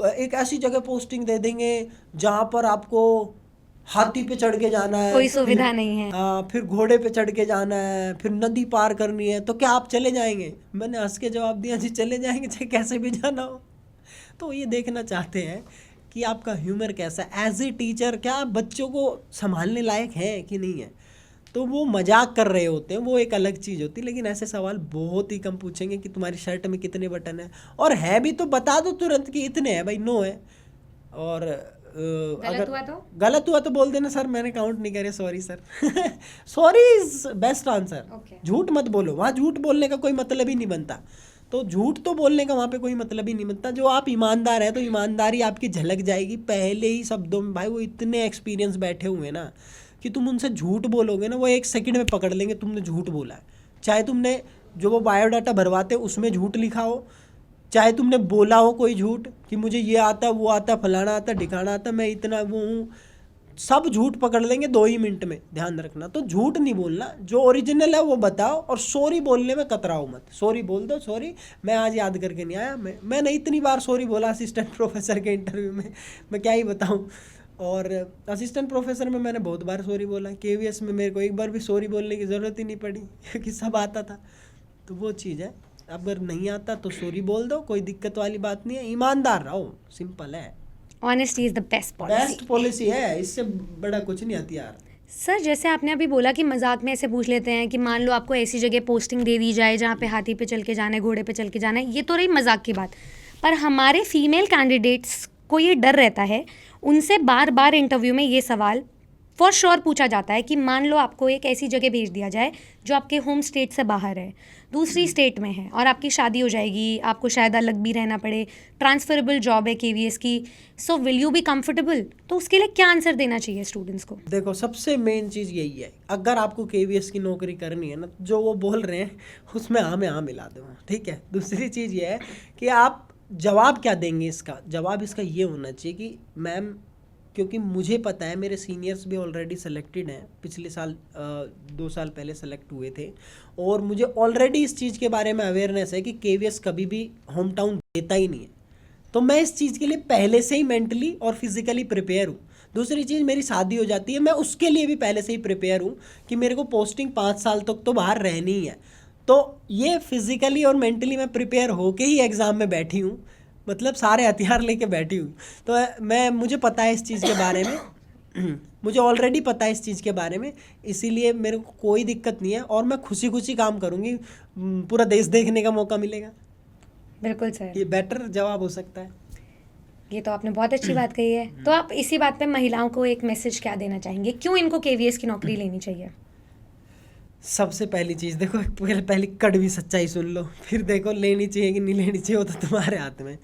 एक ऐसी जगह पोस्टिंग दे देंगे जहाँ पर आपको हाथी पे चढ़ के जाना है, कोई सुविधा नहीं है, हाँ, फिर घोड़े पे चढ़ के जाना है, फिर नदी पार करनी है, तो क्या आप चले जाएंगे? मैंने हंस के जवाब दिया, जी चले जाएंगे, चाहे कैसे भी जाना हो। तो ये देखना चाहते हैं कि आपका ह्यूमर कैसा है एज ए टीचर, क्या आप बच्चों को संभालने लायक है कि नहीं है। तो वो मजाक कर रहे होते हैं, वो एक अलग चीज़ होती है, लेकिन ऐसे सवाल बहुत ही कम पूछेंगे कि तुम्हारी शर्ट में कितने बटन है, और है भी तो बता दो तुरंत कि इतने हैं भाई, 9 है। और गलत हुआ तो बोल देना सर मैंने काउंट नहीं करे, sorry sir. Sorry is best answer. झूठ मत बोलो, वहाँ झूठ बोलने का कोई मतलब ही नहीं बनता। तो झूठ तो बोलने का वहाँ पे कोई मतलब ही नहीं बनता। जो आप ईमानदार है तो ईमानदारी आपकी झलक जाएगी पहले ही शब्दों में। भाई वो इतने एक्सपीरियंस बैठे हुए हैं ना कि तुम उनसे झूठ बोलोगे ना, वो 1 सेकंड में पकड़ लेंगे तुमने झूठ बोला है। चाहे तुमने जो वो बायोडाटा भरवाते उसमें झूठ लिखा हो, चाहे तुमने बोला हो कोई झूठ कि मुझे ये आता वो आता फलाना आता ढिकाना आता, मैं इतना वो हूँ, सब झूठ पकड़ लेंगे 2 ही मिनट में। ध्यान रखना, तो झूठ नहीं बोलना, जो ओरिजिनल है वो बताओ, और सॉरी बोलने में कतराओ मत। सॉरी बोल दो, सॉरी मैं आज याद करके नहीं आया, मैंने इतनी बार सॉरी बोला असिस्टेंट प्रोफेसर के इंटरव्यू में, मैं क्या ही बताऊँ। और असिस्टेंट प्रोफेसर में मैंने बहुत बार सॉरी बोला, KVS में मेरे को एक बार भी सॉरी बोलने की ज़रूरत ही नहीं पड़ी क्योंकि सब आता था। तो वो चीज़ है, अगर नहीं आता तो सॉरी बोल दो, कोई दिक्कत वाली बात नहीं है, ईमानदार रहो, सिंपल है। Honesty is the best policy है, इससे बड़ा कुछ नहीं आती यार। सर जैसे आपने अभी बोला कि मजाक में ऐसे पूछ लेते हैं कि मान लो आपको ऐसी जगह पोस्टिंग दे दी जाए जहाँ पे हाथी पे चल के जाना है, घोड़े पे चल के जाना है, ये तो रही मजाक की बात, पर हमारे फीमेल कैंडिडेट्स को ये डर रहता है, उनसे बार बार इंटरव्यू में ये सवाल फॉर श्योर पूछा जाता है कि मान लो आपको एक ऐसी जगह भेज दिया जाए जो आपके होम स्टेट से बाहर है, दूसरी स्टेट में है, और आपकी शादी हो जाएगी, आपको शायद अलग भी रहना पड़े, ट्रांसफरेबल जॉब है KVS की, so will you be comfortable? तो उसके लिए क्या आंसर देना चाहिए स्टूडेंट्स को? देखो सबसे मेन चीज़ यही है, अगर आपको KVS की नौकरी करनी है ना, जो वो बोल रहे हैं उसमें हाँ में हाँ मिला दो, ठीक है। दूसरी चीज़ ये है कि आप जवाब क्या देंगे इसका, जवाब इसका ये होना चाहिए कि मैम, क्योंकि मुझे पता है मेरे सीनियर्स भी ऑलरेडी सेलेक्टेड हैं, पिछले साल 2 साल पहले सेलेक्ट हुए थे, और मुझे ऑलरेडी इस चीज़ के बारे में अवेयरनेस है कि KVS कभी भी होम टाउन देता ही नहीं है। तो मैं इस चीज़ के लिए पहले से ही मेंटली और फिजिकली प्रिपेयर हूँ। दूसरी चीज़, मेरी शादी हो जाती है, मैं उसके लिए भी पहले से ही प्रिपेयर हूँ कि मेरे को पोस्टिंग 5 साल तक तो बाहर रहनी ही है। तो ये फिजिकली और मेंटली मैं प्रिपेयर होके ही एग्ज़ाम में बैठी हूँ, मतलब सारे हथियार लेके बैठी हूँ। तो मुझे पता है इस चीज़ के बारे में मुझे ऑलरेडी पता है इस चीज़ के बारे में, इसीलिए मेरे को कोई दिक्कत नहीं है और मैं खुशी खुशी काम करूँगी। पूरा देश देखने का मौका मिलेगा। बिल्कुल सर, ये बेटर जवाब हो सकता है। ये तो आपने बहुत अच्छी बात कही है। तो आप इसी बात पे महिलाओं को एक मैसेज क्या देना चाहेंगे, क्यों इनको केवीएस की नौकरी लेनी चाहिए? सबसे पहली चीज़ देखो, पहली कड़वी सच्चाई सुन लो, फिर देखो लेनी चाहिए कि नहीं लेनी चाहिए, वो तो तुम्हारे हाथ में।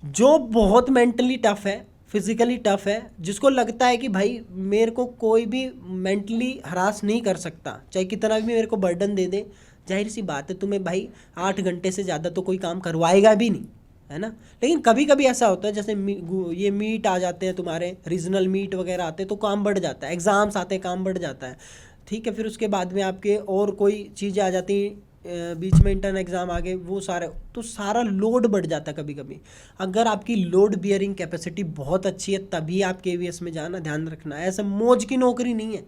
जो बहुत मेंटली टफ है, फिजिकली टफ है, जिसको लगता है कि भाई मेरे को कोई भी मेंटली हरास नहीं कर सकता, चाहे कितना भी मेरे को बर्डन दे दे, जाहिर सी बात है तुम्हें भाई 8 घंटे से ज़्यादा तो कोई काम करवाएगा भी नहीं, है ना। लेकिन कभी कभी ऐसा होता है, जैसे ये मीट आ जाते हैं तुम्हारे, रीजनल मीट वगैरह आते हैं तो काम बढ़ जाता है, एग्ज़ाम्स आते हैं काम बढ़ जाता है, ठीक है। फिर उसके बाद में आपके और कोई चीज़ें आ जाती हैं, बीच में इंटर्न एग्ज़ाम आ गए, वो सारे, तो सारा लोड बढ़ जाता है कभी कभी। अगर आपकी लोड बियरिंग कैपेसिटी बहुत अच्छी है तभी आप केवीएस में जाना, ध्यान रखना। ऐसे मौज की नौकरी नहीं है,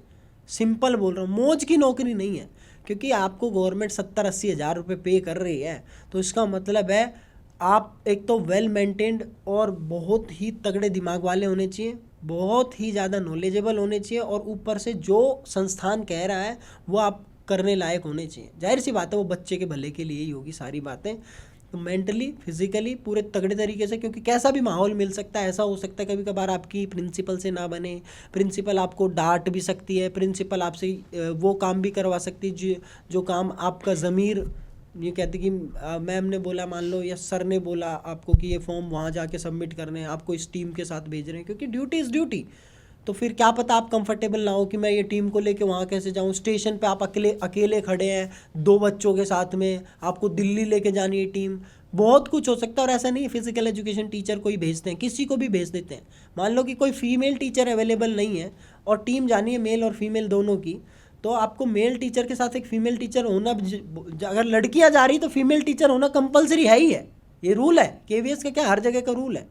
सिंपल बोल रहा हूँ, मौज की नौकरी नहीं है। क्योंकि आपको गवर्नमेंट 70-80 हज़ार रुपये पे कर रही है, तो इसका मतलब है आप एक तो वेल मेंटेन्ड और बहुत ही तगड़े दिमाग वाले होने चाहिए, बहुत ही ज़्यादा नॉलेजेबल होने चाहिए, और ऊपर से जो संस्थान कह रहा है वो आप करने लायक होने चाहिए। जाहिर सी बात है वो बच्चे के भले के लिए ही होगी सारी बातें। तो मेंटली फिजिकली पूरे तगड़े तरीके से, क्योंकि कैसा भी माहौल मिल सकता है, ऐसा हो सकता है कभी कभार आपकी प्रिंसिपल से ना बने, प्रिंसिपल आपको डांट भी सकती है, प्रिंसिपल आपसे वो काम भी करवा सकती है जो काम आपका ज़मीर ये कहते कि मैम ने बोला मान लो, या सर ने बोला आपको कि ये फॉर्म वहाँ जाके सबमिट करने हैं, आपको इस टीम के साथ भेज रहे हैं, क्योंकि ड्यूटी इज़ ड्यूटी। तो फिर क्या पता आप कंफर्टेबल ना हो कि मैं ये टीम को लेके वहाँ कैसे जाऊँ, स्टेशन पे आप अकेले खड़े हैं 2 बच्चों के साथ में, आपको दिल्ली लेके जानी है टीम, बहुत कुछ हो सकता है। और ऐसा नहीं है फिजिकल एजुकेशन टीचर को ही भेजते हैं, किसी को भी भेज देते हैं। मान लो कि कोई फीमेल टीचर अवेलेबल नहीं है और टीम जानी है मेल और फीमेल दोनों की, तो आपको मेल टीचर के साथ एक फीमेल टीचर होना, अगर लड़कियां जा रही तो फीमेल टीचर होना कंपलसरी है ही है, ये रूल है केवीएस का, क्या हर जगह का रूल है।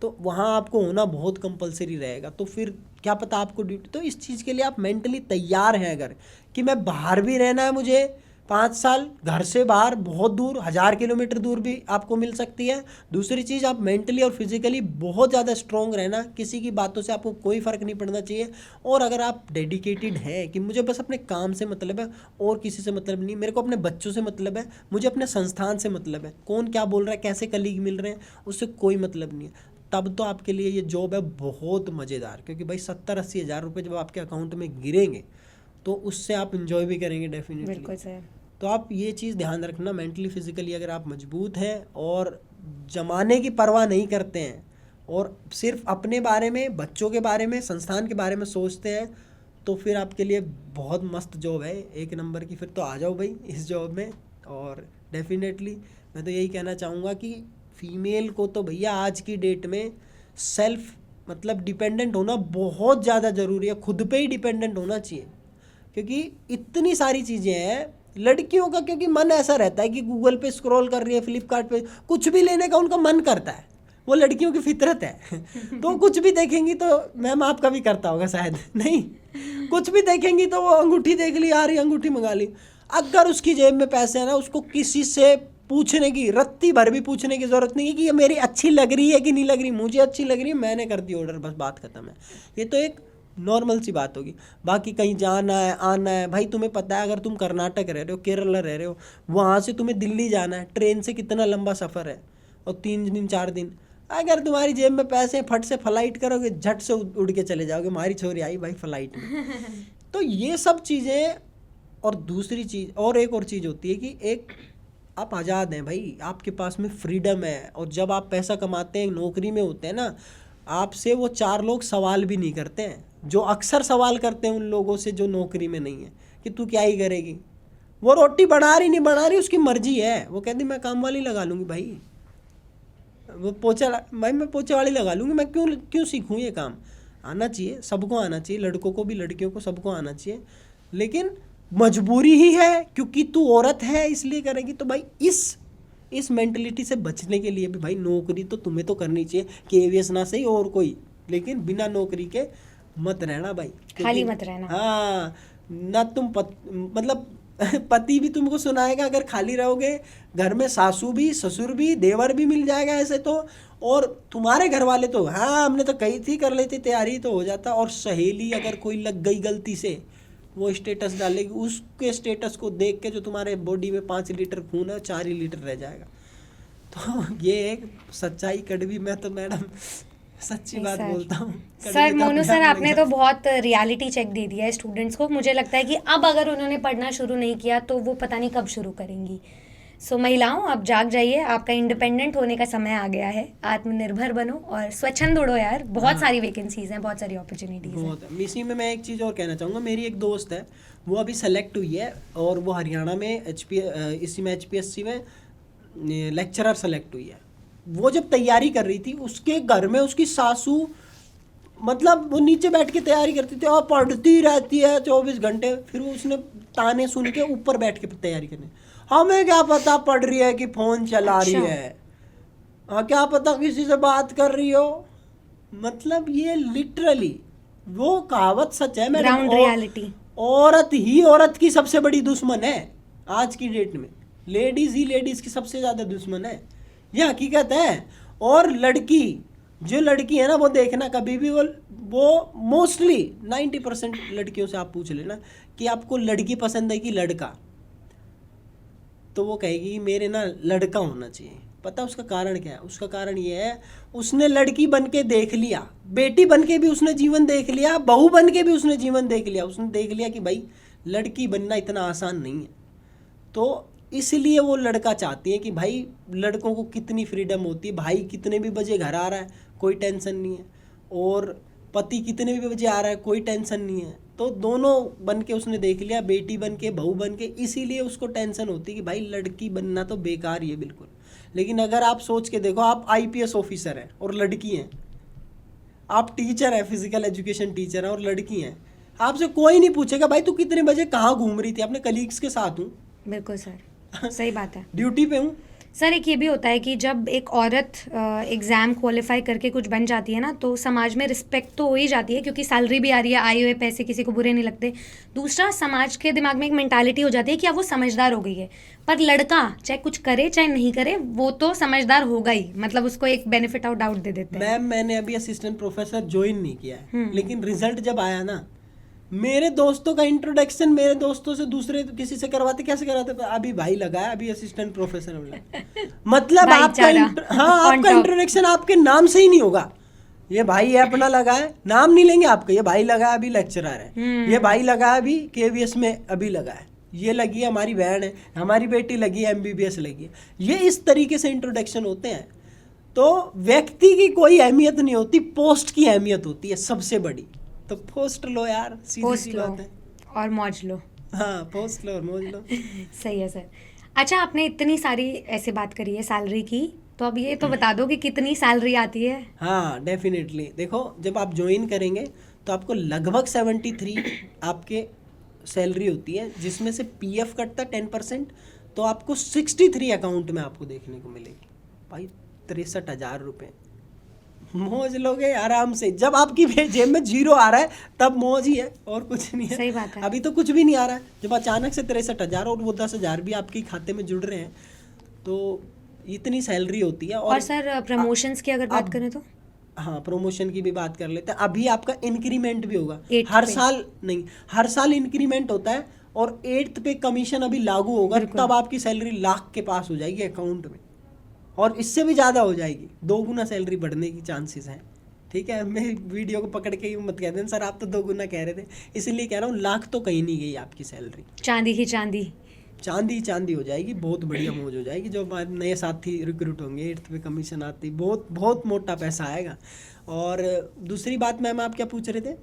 तो वहाँ आपको होना बहुत कंपलसरी रहेगा। तो फिर क्या पता आपको ड्यूटी, तो इस चीज़ के लिए आप मेंटली तैयार हैं अगर कि मैं बाहर भी रहना है मुझे 5 साल, घर से बाहर बहुत दूर 1000 किलोमीटर दूर भी आपको मिल सकती है। दूसरी चीज़, आप मेंटली और फिजिकली बहुत ज़्यादा स्ट्रॉन्ग रहना, किसी की बातों से आपको कोई फ़र्क नहीं पड़ना चाहिए। और अगर आप डेडिकेटेड हैं कि मुझे बस अपने काम से मतलब है और किसी से मतलब नहीं, मेरे को अपने बच्चों से मतलब है, मुझे अपने संस्थान से मतलब है, कौन क्या बोल रहा है, कैसे कलीग मिल रहे हैं, उससे कोई मतलब नहीं है, तब तो आपके लिए ये जॉब है बहुत मज़ेदार। क्योंकि भाई 70-80 हज़ार रुपये जब आपके अकाउंट में गिरेंगे तो उससे आप इंजॉय भी करेंगे डेफिनेटली। बिल्कुल सर। तो आप ये चीज़ ध्यान रखना, मेंटली फिजिकली अगर आप मजबूत हैं और जमाने की परवाह नहीं करते हैं और सिर्फ अपने बारे में, बच्चों के बारे में, संस्थान के बारे में सोचते हैं, तो फिर आपके लिए बहुत मस्त जॉब है, एक नंबर की। फिर तो आ जाओ भाई इस जॉब में। और डेफिनेटली मैं तो यही कहना चाहूँगा कि फीमेल को तो भैया आज की डेट में सेल्फ मतलब डिपेंडेंट होना बहुत ज़्यादा ज़रूरी है, खुद पे ही डिपेंडेंट होना चाहिए। क्योंकि इतनी सारी चीज़ें हैं लड़कियों का, क्योंकि मन ऐसा रहता है कि गूगल पे स्क्रॉल कर रही है, फ्लिपकार्ट पे कुछ भी लेने का उनका मन करता है, वो लड़कियों की फितरत है। तो कुछ भी देखेंगी, तो मैम आपका भी करता होगा शायद, नहीं कुछ भी देखेंगी तो वो अंगूठी देख ली, आ रही अंगूठी मंगा ली। अगर उसकी जेब में पैसे हैं ना, उसको किसी से पूछने की, रत्ती भर भी पूछने की ज़रूरत नहीं है कि ये मेरी अच्छी लग रही है कि नहीं लग रही, मुझे अच्छी लग रही है, मैंने कर दी ऑर्डर, बस बात खत्म है। ये तो एक नॉर्मल सी बात होगी। बाकी कहीं जाना है, आना है, भाई तुम्हें पता है अगर तुम कर्नाटक रह रहे हो, केरला रह रहे हो, वहाँ से तुम्हें दिल्ली जाना है, ट्रेन से कितना लंबा सफ़र है, और 3 दिन 4 दिन, अगर तुम्हारी जेब में पैसे, फट से फ्लाइट करोगे, झट से उड़ के चले जाओगे, हमारी छोरी आई भाई फ्लाइट में। तो ये सब चीज़ें। और दूसरी चीज़, और एक और चीज़ होती है कि एक आप आज़ाद हैं भाई, आपके पास में फ्रीडम है। और जब आप पैसा कमाते हैं, नौकरी में होते हैं ना, आपसे वो 4 लोग सवाल भी नहीं करते हैं, जो अक्सर सवाल करते हैं उन लोगों से जो नौकरी में नहीं है, कि तू क्या ही करेगी, वो रोटी बना रही नहीं बना रही उसकी मर्जी है, वो कहती मैं काम वाली लगा लूँगी भाई, वो भाई मैं पोछे वाली लगा लूँगी, मैं क्यों सीखूँ ये काम। आना चाहिए, सबको आना चाहिए, लड़कों को भी लड़कियों को सबको आना चाहिए, लेकिन मजबूरी ही है, क्योंकि तू औरत है इसलिए करेगी। तो भाई इस इस मेंटलिटी से बचने के लिए भी भाई नौकरी तो तुम्हें तो करनी चाहिए, केवीएस ना सही और कोई, लेकिन बिना नौकरी के मत रहना भाई, खाली मत रहना। हाँ ना तुम मतलब पति भी तुमको सुनाएगा अगर खाली रहोगे, घर में सासू भी ससुर भी देवर भी मिल जाएगा ऐसे तो, और तुम्हारे घर वाले तो हाँ हमने तो कही थी कर लेती तैयारी तो हो जाता, और सहेली अगर कोई लग गई गलती से वो स्टेटस डालेगी, उसके स्टेटस को देख के जो तुम्हारे बॉडी में 5 लीटर खून है 4 ही लीटर रह जाएगा। तो ये एक सच्चाई कड़वी, मैं तो मैडम सच्ची बात सर, बोलता हूँ। सर मोनू सर आपने तो बहुत रियलिटी चेक दे दिया है स्टूडेंट्स को। मुझे लगता है कि अब अगर उन्होंने पढ़ना शुरू नहीं किया तो वो पता नहीं कब शुरू करेंगी। सो महिलाओं, आप जाग जाइए, आपका इंडिपेंडेंट होने का समय आ गया है, आत्मनिर्भर बनो और स्वच्छंद उड़ो यार। बहुत सारी वैकेंसीज हैं, बहुत सारी अपॉर्चुनिटीज हैं। बहुत। इसी में मैं एक चीज़ और कहना चाहूँगा, मेरी एक दोस्त है वो अभी सेलेक्ट हुई है और वो हरियाणा में इसी में HPSC में लेक्चरर सेलेक्ट हुई है। वो जब तैयारी कर रही थी उसके घर में उसकी सासू मतलब वो नीचे बैठ के तैयारी करती थी और पढ़ती रहती है 24 घंटे, फिर वो उसने ताने सुन के ऊपर बैठ के तैयारी करने, हमें क्या पता पढ़ रही है कि फोन चला रही है, हाँ क्या पता किसी से बात कर रही हो। मतलब ये लिटरली वो कहावत सच है मैडम, ग्राउंड रियलिटी। औरत ही औरत की सबसे बड़ी दुश्मन है आज की डेट में, लेडीज ही लेडीज की सबसे ज्यादा दुश्मन है, ये हकीकत है। और लड़की जो लड़की है ना वो देखना कभी भी वो मोस्टली 90% लड़कियों से आप पूछ लेना कि आपको लड़की पसंद है कि लड़का, तो वो कहेगी मेरे ना लड़का होना चाहिए। पता उसका कारण क्या है? उसका कारण ये है उसने लड़की बन के देख लिया, बेटी बन के भी उसने जीवन देख लिया, बहू बन के भी उसने जीवन देख लिया, उसने देख लिया कि भाई लड़की बनना इतना आसान नहीं है। तो इसलिए वो लड़का चाहती है कि भाई लड़कों को कितनी फ्रीडम होती है, भाई कितने भी बजे घर आ रहा है कोई टेंशन नहीं है, और पति कितने भी बजे आ रहा है कोई टेंशन नहीं है। तो दोनों बन के उसने देख लिया, बेटी बन के बहू बन के, इसीलिए उसको टेंशन होती है कि भाई लड़की बनना तो बेकार ही है बिल्कुल। लेकिन अगर आप सोच के देखो, आप IPS ऑफिसर हैं और लड़की हैं, आप टीचर हैं, फिजिकल एजुकेशन टीचर हैं और लड़की हैं, आपसे कोई नहीं पूछेगा भाई तू कितने बजे कहाँ घूम रही थी, अपने कलीग्स के साथ हूँ। बिल्कुल सर, सही बात है। ड्यूटी पे हूँ। सर एक ये भी होता है कि जब एक औरत एग्ज़ाम क्वालिफाई करके कुछ बन जाती है ना, तो समाज में रिस्पेक्ट तो हो ही जाती है क्योंकि सैलरी भी आ रही है, आए हुए पैसे किसी को बुरे नहीं लगते। दूसरा, समाज के दिमाग में एक मेंटालिटी हो जाती है कि अब वो समझदार हो गई है। पर लड़का चाहे कुछ करे चाहे नहीं करे वो तो समझदार होगा ही, मतलब उसको एक बेनिफिट ऑफ डाउट दे देते हैं। मैम मैंने अभी असिस्टेंट प्रोफेसर ज्वाइन नहीं किया है, लेकिन रिजल्ट जब आया ना, मेरे दोस्तों का इंट्रोडक्शन मेरे दोस्तों से दूसरे किसी से करवाते, कैसे करवाते, अभी भाई लगा है, अभी असिस्टेंट प्रोफेसर मतलब आपका हाँ आपका इंट्रोडक्शन आपके नाम से ही नहीं होगा, ये भाई है अपना लगा है, नाम नहीं लेंगे आपका, ये भाई लगा है अभी लेक्चरर है, ये भाई लगा है अभी KVS में अभी लगा है, ये लगी है हमारी बहन है, हमारी बेटी लगी है MBBS लगी है। ये इस तरीके से इंट्रोडक्शन होते हैं। तो व्यक्ति की कोई अहमियत नहीं होती, पोस्ट की अहमियत होती है सबसे बड़ी। तो पोस्ट लो यार, सीधी सी बात है, और मौज लो। हाँ पोस्ट लो और मौज लो। सही है सर। अच्छा, आपने इतनी सारी ऐसे बात करी है सैलरी की, तो अब ये तो बता दो कि कितनी सैलरी आती है। हाँ डेफिनेटली, देखो जब आप ज्वाइन करेंगे तो आपको लगभग 73 आपके सैलरी होती है, जिसमें से PF कटता 10%, तो आपको 63 अकाउंट में आपको देखने को मिलेगी। भाई 63,000 रुपये मौज लोगे आराम से। जब आपकी जेब में 0 आ रहा है तब मौज ही है और कुछ नहीं है। सही बात है। अभी तो कुछ भी नहीं आ रहा है, जब अचानक से 63,000 और वो 10,000 भी आपके खाते में जुड़ रहे हैं, तो इतनी सैलरी होती है। और सर प्रमोशंस की अगर बात करें तो हाँ प्रमोशन की भी बात कर लेते हैं। अभी आपका इंक्रीमेंट भी होगा, 8th हर पे। साल नहीं, हर साल इंक्रीमेंट होता है, और 8th पे कमीशन अभी लागू होगा, तब आपकी सैलरी लाख के पास हो जाएगी अकाउंट में, और इससे भी ज़्यादा हो जाएगी, 2 गुना सैलरी बढ़ने की चांसेस हैं। ठीक है, मैं वीडियो को पकड़ के मत कह दें सर आप तो 2 गुना कह रहे थे, इसलिए कह रहा हूँ लाख तो कहीं नहीं गई आपकी सैलरी, चांदी ही चांदी, चांदी चांदी हो जाएगी, बहुत बढ़िया मौज हो जाएगी। जो हमारे नए साथी रिक्रूट होंगे 8th पे कमीशन आती, बहुत बहुत मोटा पैसा आएगा। और दूसरी बात मैम आप क्या पूछ रहे थे?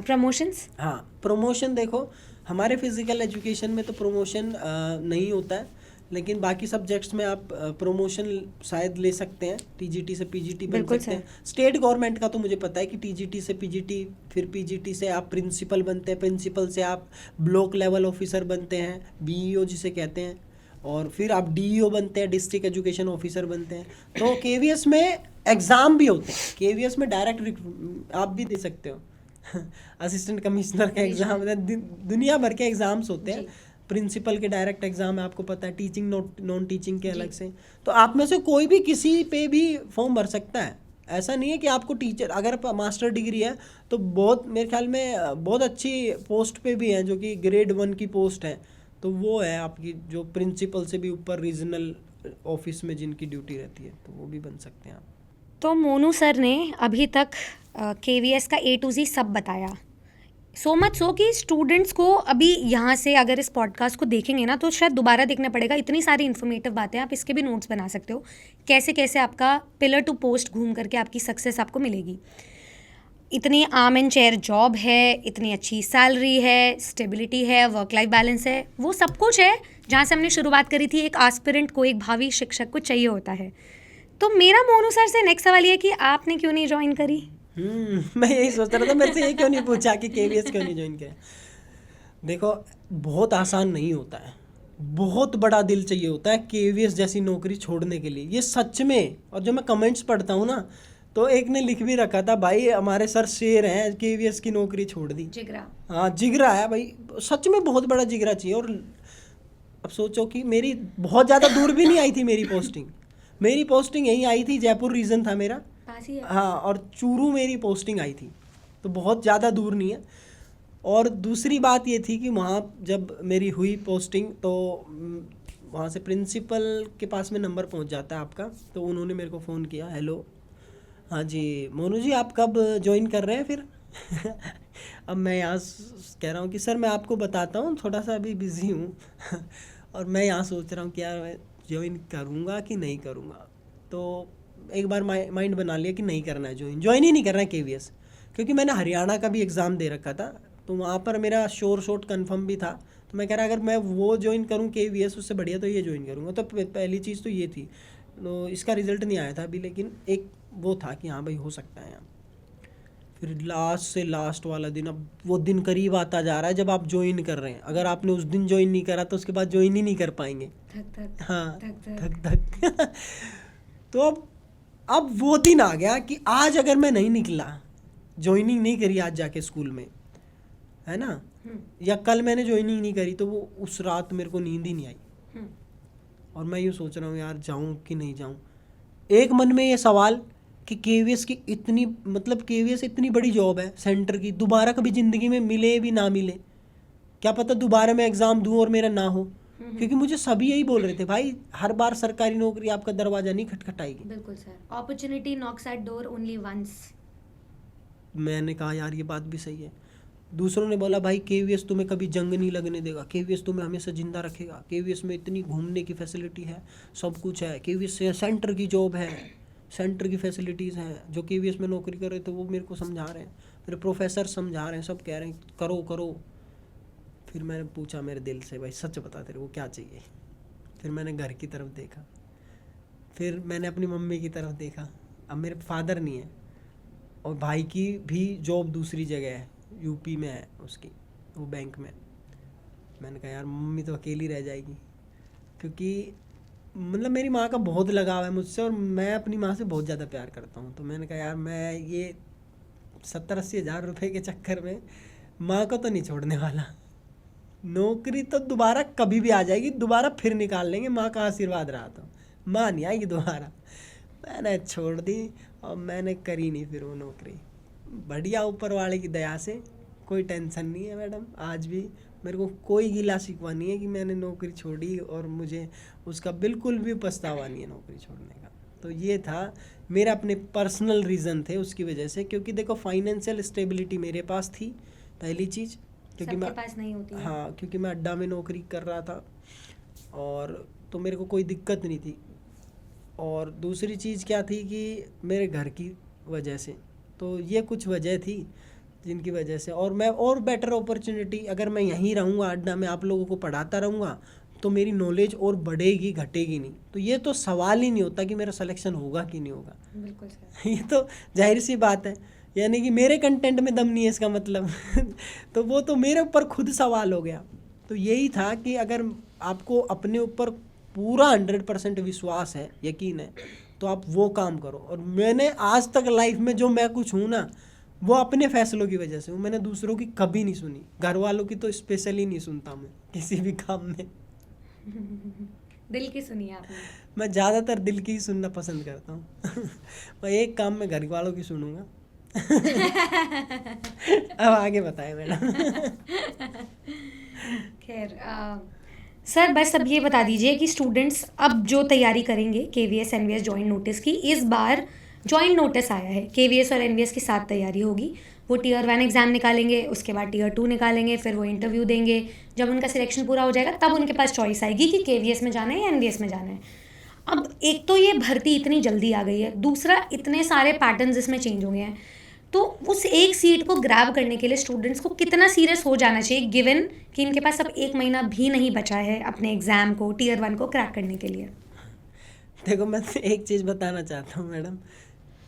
प्रमोशंस। हाँ प्रमोशन, देखो हमारे फिजिकल एजुकेशन में तो प्रमोशन नहीं होता है, लेकिन बाकी सब्जेक्ट्स में आप प्रमोशन शायद ले सकते हैं, TGT से PGT बन सकते हैं। स्टेट गवर्नमेंट का तो मुझे पता है कि TGT से PGT, फिर PGT से आप प्रिंसिपल बनते हैं, प्रिंसिपल से आप ब्लॉक लेवल ऑफिसर बनते हैं, BEO जिसे कहते हैं, और फिर आप डीईओ बनते हैं, डिस्ट्रिक्ट एजुकेशन ऑफिसर बनते हैं। तो केवीएस में एग्ज़ाम भी होते हैं, केवीएस में डायरेक्ट आप भी दे सकते हो असिस्टेंट कमिश्नर का एग्ज़ाम, दुनिया भर के एग्ज़ाम्स होते हैं। प्रिंसिपल के डायरेक्ट एग्ज़ाम है, आपको पता है, टीचिंग नॉन टीचिंग के अलग से। तो आप में से कोई भी किसी पे भी फॉर्म भर सकता है। ऐसा नहीं है कि आपको टीचर, अगर मास्टर डिग्री है तो बहुत, मेरे ख्याल में बहुत अच्छी पोस्ट पे भी हैं जो कि ग्रेड 1 की पोस्ट है, तो वो है आपकी जो प्रिंसिपल से भी ऊपर रीजनल ऑफिस में जिनकी ड्यूटी रहती है, तो वो भी बन सकते हैं आप। तो मोनू सर ने अभी तक केवीएस का A to Z सब बताया, सो मच सो कि स्टूडेंट्स को अभी यहाँ से अगर इस पॉडकास्ट को देखेंगे ना तो शायद दोबारा देखना पड़ेगा। इतनी सारी इन्फॉर्मेटिव बातें, आप इसके भी नोट्स बना सकते हो, कैसे कैसे आपका पिलर टू पोस्ट घूम करके आपकी सक्सेस आपको मिलेगी। इतनी आर्म एंड चेयर जॉब है, इतनी अच्छी सैलरी है, स्टेबिलिटी है, वर्क लाइफ बैलेंस है, वो सब कुछ है जहाँ से हमने शुरुआत करी थी, एक एस्पिरेंट को, एक भावी शिक्षक को चाहिए होता है। तो मेरा मोनू सर से नेक्स्ट सवाल ये कि आपने क्यों नहीं ज्वाइन करी? मैं यही सोच रहा था, मेरे से ये क्यों नहीं पूछा कि केवीएस क्यों नहीं ज्वाइन किया। देखो, बहुत आसान नहीं होता है, बहुत बड़ा दिल चाहिए होता है केवीएस जैसी नौकरी छोड़ने के लिए, ये सच में। और जब मैं कमेंट्स पढ़ता हूँ ना, तो एक ने लिख भी रखा था, भाई हमारे सर शेर हैं, केवीएस की नौकरी छोड़ दी। जिगरा। हाँ, जिगरा है भाई, सच में बहुत बड़ा जिगरा चाहिए। और अब सोचो कि मेरी बहुत ज़्यादा दूर भी नहीं आई थी मेरी पोस्टिंग यहीं आई थी, जयपुर रीजन था मेरा, पास ही है। हाँ, और चूरू मेरी पोस्टिंग आई थी, तो बहुत ज़्यादा दूर नहीं है। और दूसरी बात ये थी कि वहाँ जब मेरी हुई पोस्टिंग, तो वहाँ से प्रिंसिपल के पास में नंबर पहुँच जाता है आपका, तो उन्होंने मेरे को फ़ोन किया, हेलो, हाँ जी मोनू जी, आप कब ज्वाइन कर रहे हैं फिर अब मैं यहाँ कह रहा हूँ कि सर मैं आपको बताता हूँ, थोड़ा सा अभी बिज़ी हूँ और मैं यहाँ सोच रहा हूँ कि यार मैं ज्वाइन करूँगा कि नहीं करूँगा। तो एक बार माइंड बना लिया कि नहीं करना है, ज्वाइन ही नहीं करना है केवीएस, क्योंकि मैंने हरियाणा का भी एग्ज़ाम दे रखा था, तो वहाँ पर मेरा शॉट कंफर्म भी था। तो मैं कह रहा अगर मैं वो ज्वाइन करूँ केवीएस, उससे बढ़िया तो ये ज्वाइन करूँगा। तो पहली चीज़ तो ये थी। तो इसका रिज़ल्ट नहीं आया था अभी, लेकिन एक वो था कि हाँ भाई हो सकता है यहाँ। फिर लास्ट से लास्ट वाला दिन, अब वो दिन करीब आता जा रहा है जब आप ज्वाइन कर रहे हैं। अगर आपने उस दिन ज्वाइन नहीं करा तो उसके बाद ज्वाइन ही नहीं कर पाएंगे। हाँ, धक तो अब वो दिन आ गया कि आज अगर मैं नहीं निकला, ज्वाइनिंग नहीं करी आज जाके स्कूल में, है ना, या कल मैंने ज्वाइनिंग नहीं करी, तो वो उस रात मेरे को नींद ही नहीं आई। और मैं यूँ सोच रहा हूँ यार जाऊँ कि नहीं जाऊँ। एक मन में ये सवाल कि केवीएस की इतनी, मतलब केवीएस इतनी बड़ी जॉब है सेंटर की, दोबारा कभी ज़िंदगी में मिले भी ना मिले, क्या पता दोबारा मैं एग्ज़ाम दूँ और मेरा ना हो। क्योंकि मुझे सभी यही बोल रहे थे, भाई हर बार सरकारी नौकरी आपका दरवाज़ा नहीं खटखटाएगी। बिल्कुल sir, opportunity knocks at door only once. मैंने कहा यार ये बात भी सही है। दूसरों ने बोला भाई केवीएस तुम्हें कभी जंग नहीं लगने देगा, केवीएस तुम्हें हमेशा ज़िंदा रखेगा, केवीएस में इतनी घूमने की फैसिलिटी है, सब कुछ है, केवीएस से सेंटर की जॉब है, सेंटर की फैसिलिटीज़ हैं। जो केवीएस में नौकरी कर रहे थे वो मेरे को समझा रहे हैं, मेरे प्रोफेसर समझा रहे हैं, सब कह रहे हैं करो करो। फिर मैंने पूछा मेरे दिल से, भाई सच बता तेरे को क्या चाहिए। फिर मैंने घर की तरफ देखा, फिर मैंने अपनी मम्मी की तरफ देखा। अब मेरे फादर नहीं है, और भाई की भी जॉब दूसरी जगह है, यूपी में है उसकी, वो बैंक में। मैंने कहा यार मम्मी तो अकेली रह जाएगी, क्योंकि मतलब मेरी माँ का बहुत लगाव है मुझसे, और मैं अपनी माँ से बहुत ज़्यादा प्यार करता हूँ। तो मैंने कहा यार मैं ये 70-80 हज़ार रुपये के चक्कर में माँ को तो नहीं छोड़ने वाला। नौकरी तो दोबारा कभी भी आ जाएगी, दोबारा फिर निकाल लेंगे, माँ का आशीर्वाद रहा तो, माँ नहीं आएगी दोबारा। मैंने छोड़ दी और मैंने करी नहीं फिर वो नौकरी। बढ़िया, ऊपर वाले की दया से कोई टेंशन नहीं है मैडम, आज भी मेरे को कोई गिला शिकवा नहीं है कि मैंने नौकरी छोड़ी, और मुझे उसका बिल्कुल भी पछतावा नहीं है नौकरी छोड़ने का। तो ये था मेरा अपने पर्सनल रीज़न थे उसकी वजह से, क्योंकि देखो फाइनेंशियल स्टेबिलिटी मेरे पास थी पहली चीज़, क्योंकि मैं पास नहीं होती है। हाँ, क्योंकि मैं अड्डा में नौकरी कर रहा था, और तो मेरे को कोई दिक्कत नहीं थी। और दूसरी चीज़ क्या थी कि मेरे घर की वजह से, तो ये कुछ वजह थी जिनकी वजह से। और मैं और बेटर अपॉर्चुनिटी, अगर मैं यहीं रहूँगा अड्डा में, आप लोगों को पढ़ाता रहूँगा, तो मेरी नॉलेज और बढ़ेगी, घटेगी नहीं। तो ये तो सवाल ही नहीं होता कि मेरा सिलेक्शन होगा कि नहीं होगा। बिल्कुल सर। ये तो जाहिर सी बात है, यानी कि मेरे कंटेंट में दम नहीं है इसका मतलब तो वो तो मेरे ऊपर खुद सवाल हो गया। तो यही था कि अगर आपको अपने ऊपर पूरा 100% विश्वास है, यकीन है, तो आप वो काम करो। और मैंने आज तक लाइफ में जो मैं कुछ हूँ ना, वो अपने फैसलों की वजह से हूँ। मैंने दूसरों की कभी नहीं सुनी, घर वालों की तो स्पेशली नहीं सुनता मैं किसी भी काम में। दिल की सुनिए आपने। मैं ज़्यादातर दिल की ही सुनना पसंद करता हूँ। मैं एक काम में घर वालों की सुनूंगा। अब आगे बताएं मैडम। खैर सर बस अब ये बता दीजिए कि स्टूडेंट्स अब जो तैयारी करेंगे केवीएस एनवीएस जॉइंट नोटिस की, इस बार जॉइंट नोटिस आया है, केवीएस और एनवीएस की साथ तैयारी होगी। वो टीयर 1 एग्ज़ाम निकालेंगे, उसके बाद टीयर 2 निकालेंगे, फिर वो इंटरव्यू देंगे। जब उनका सिलेक्शन पूरा हो जाएगा तब उनके पास चॉइस आएगी कि केवीएस में जाना है या एनवीएस में जाना है। अब एक तो ये भर्ती इतनी जल्दी आ गई है, दूसरा इतने सारे पैटर्न्स इसमें चेंज हो गए हैं, तो उस एक सीट को ग्रैब करने के लिए स्टूडेंट्स को कितना सीरियस हो जाना चाहिए, गिवन कि इनके पास अब 1 महीना भी नहीं बचा है अपने एग्ज़ाम को, टीयर 1 को क्रैक करने के लिए। देखो मैं एक चीज़ बताना चाहता हूँ मैडम,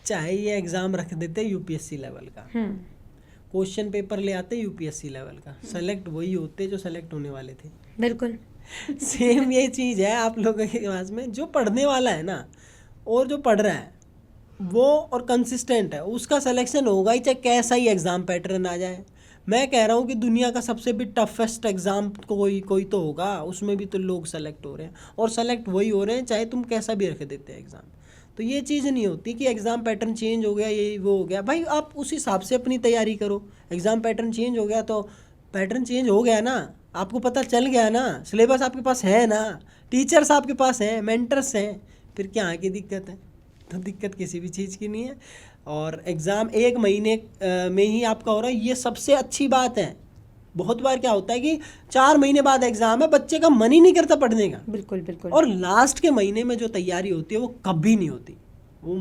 चाहे ये एग्ज़ाम रख देते यूपीएससी लेवल का, क्वेश्चन पेपर ले आते यूपीएससी लेवल का, सेलेक्ट वही होते जो सेलेक्ट होने वाले थे। बिल्कुल सेम ये चीज़ है आप लोगों के पास में, जो पढ़ने वाला है ना और जो पढ़ रहा है वो और कंसिस्टेंट है, उसका सिलेक्शन होगा ही, चाहे कैसा ही एग्ज़ाम पैटर्न आ जाए। मैं कह रहा हूँ कि दुनिया का सबसे भी टफेस्ट एग्ज़ाम कोई तो होगा, उसमें भी तो लोग सेलेक्ट हो रहे हैं, और सेलेक्ट वही हो रहे हैं चाहे तुम कैसा भी रख देते हैं एग्ज़ाम। तो ये चीज़ नहीं होती कि एग्ज़ाम पैटर्न चेंज हो गया, ये वो हो गया। भाई आप उस हिसाब से अपनी तैयारी करो। एग्ज़ाम पैटर्न चेंज हो गया तो पैटर्न चेंज हो गया ना, आपको पता चल गया ना, सिलेबस आपके पास है ना, टीचर्स आपके पास हैं, मेंटर्स हैं, फिर क्या आगे दिक्कत है? तो दिक्कत किसी भी चीज़ की नहीं है। और एग्ज़ाम 1 महीने में ही आपका हो रहा है, ये सबसे अच्छी बात है। बहुत बार क्या होता है कि 4 महीने बाद एग्ज़ाम है, बच्चे का मन ही नहीं करता पढ़ने का। बिल्कुल बिल्कुल। और लास्ट के महीने में जो तैयारी होती है वो कभी नहीं होती। वो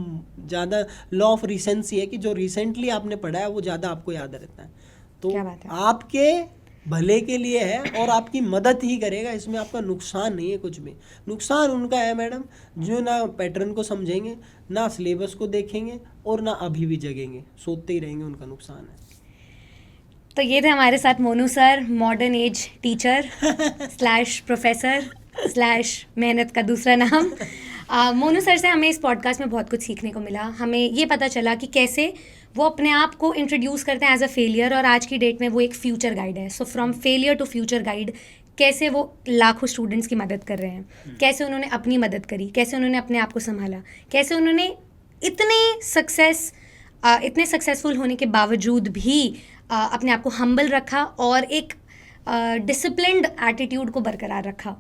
ज़्यादा लॉ ऑफ रिसेंसी है कि जो रिसेंटली आपने पढ़ा है वो ज़्यादा आपको याद रहता है। तो क्या बात है। आपके भले के लिए है और आपकी मदद ही करेगा, इसमें आपका नुकसान नहीं है कुछ भी। नुकसान उनका है मैडम जो ना पैटर्न को समझेंगे, ना सिलेबस को देखेंगे और ना अभी भी जगेंगे, सोते ही रहेंगे, उनका नुकसान है। तो ये थे हमारे साथ Monu sir, modern age teacher slash professor slash मेहनत का दूसरा नाम। मोनू सर से हमें इस पॉडकास्ट में बहुत कुछ सीखने को मिला। हमें ये पता चला कि कैसे वो अपने आप को इंट्रोड्यूस करते हैं एज अ फेलियर, और आज की डेट में वो एक फ्यूचर गाइड है। So from failure to future guide, कैसे वो लाखों स्टूडेंट्स की मदद कर रहे हैं, कैसे उन्होंने अपनी मदद करी, कैसे उन्होंने अपने आप को संभाला, कैसे उन्होंने इतने सक्सेसफुल होने के बावजूद भी अपने आप को हम्बल रखा और एक डिसिप्लिन्ड एटीट्यूड को बरकरार रखा,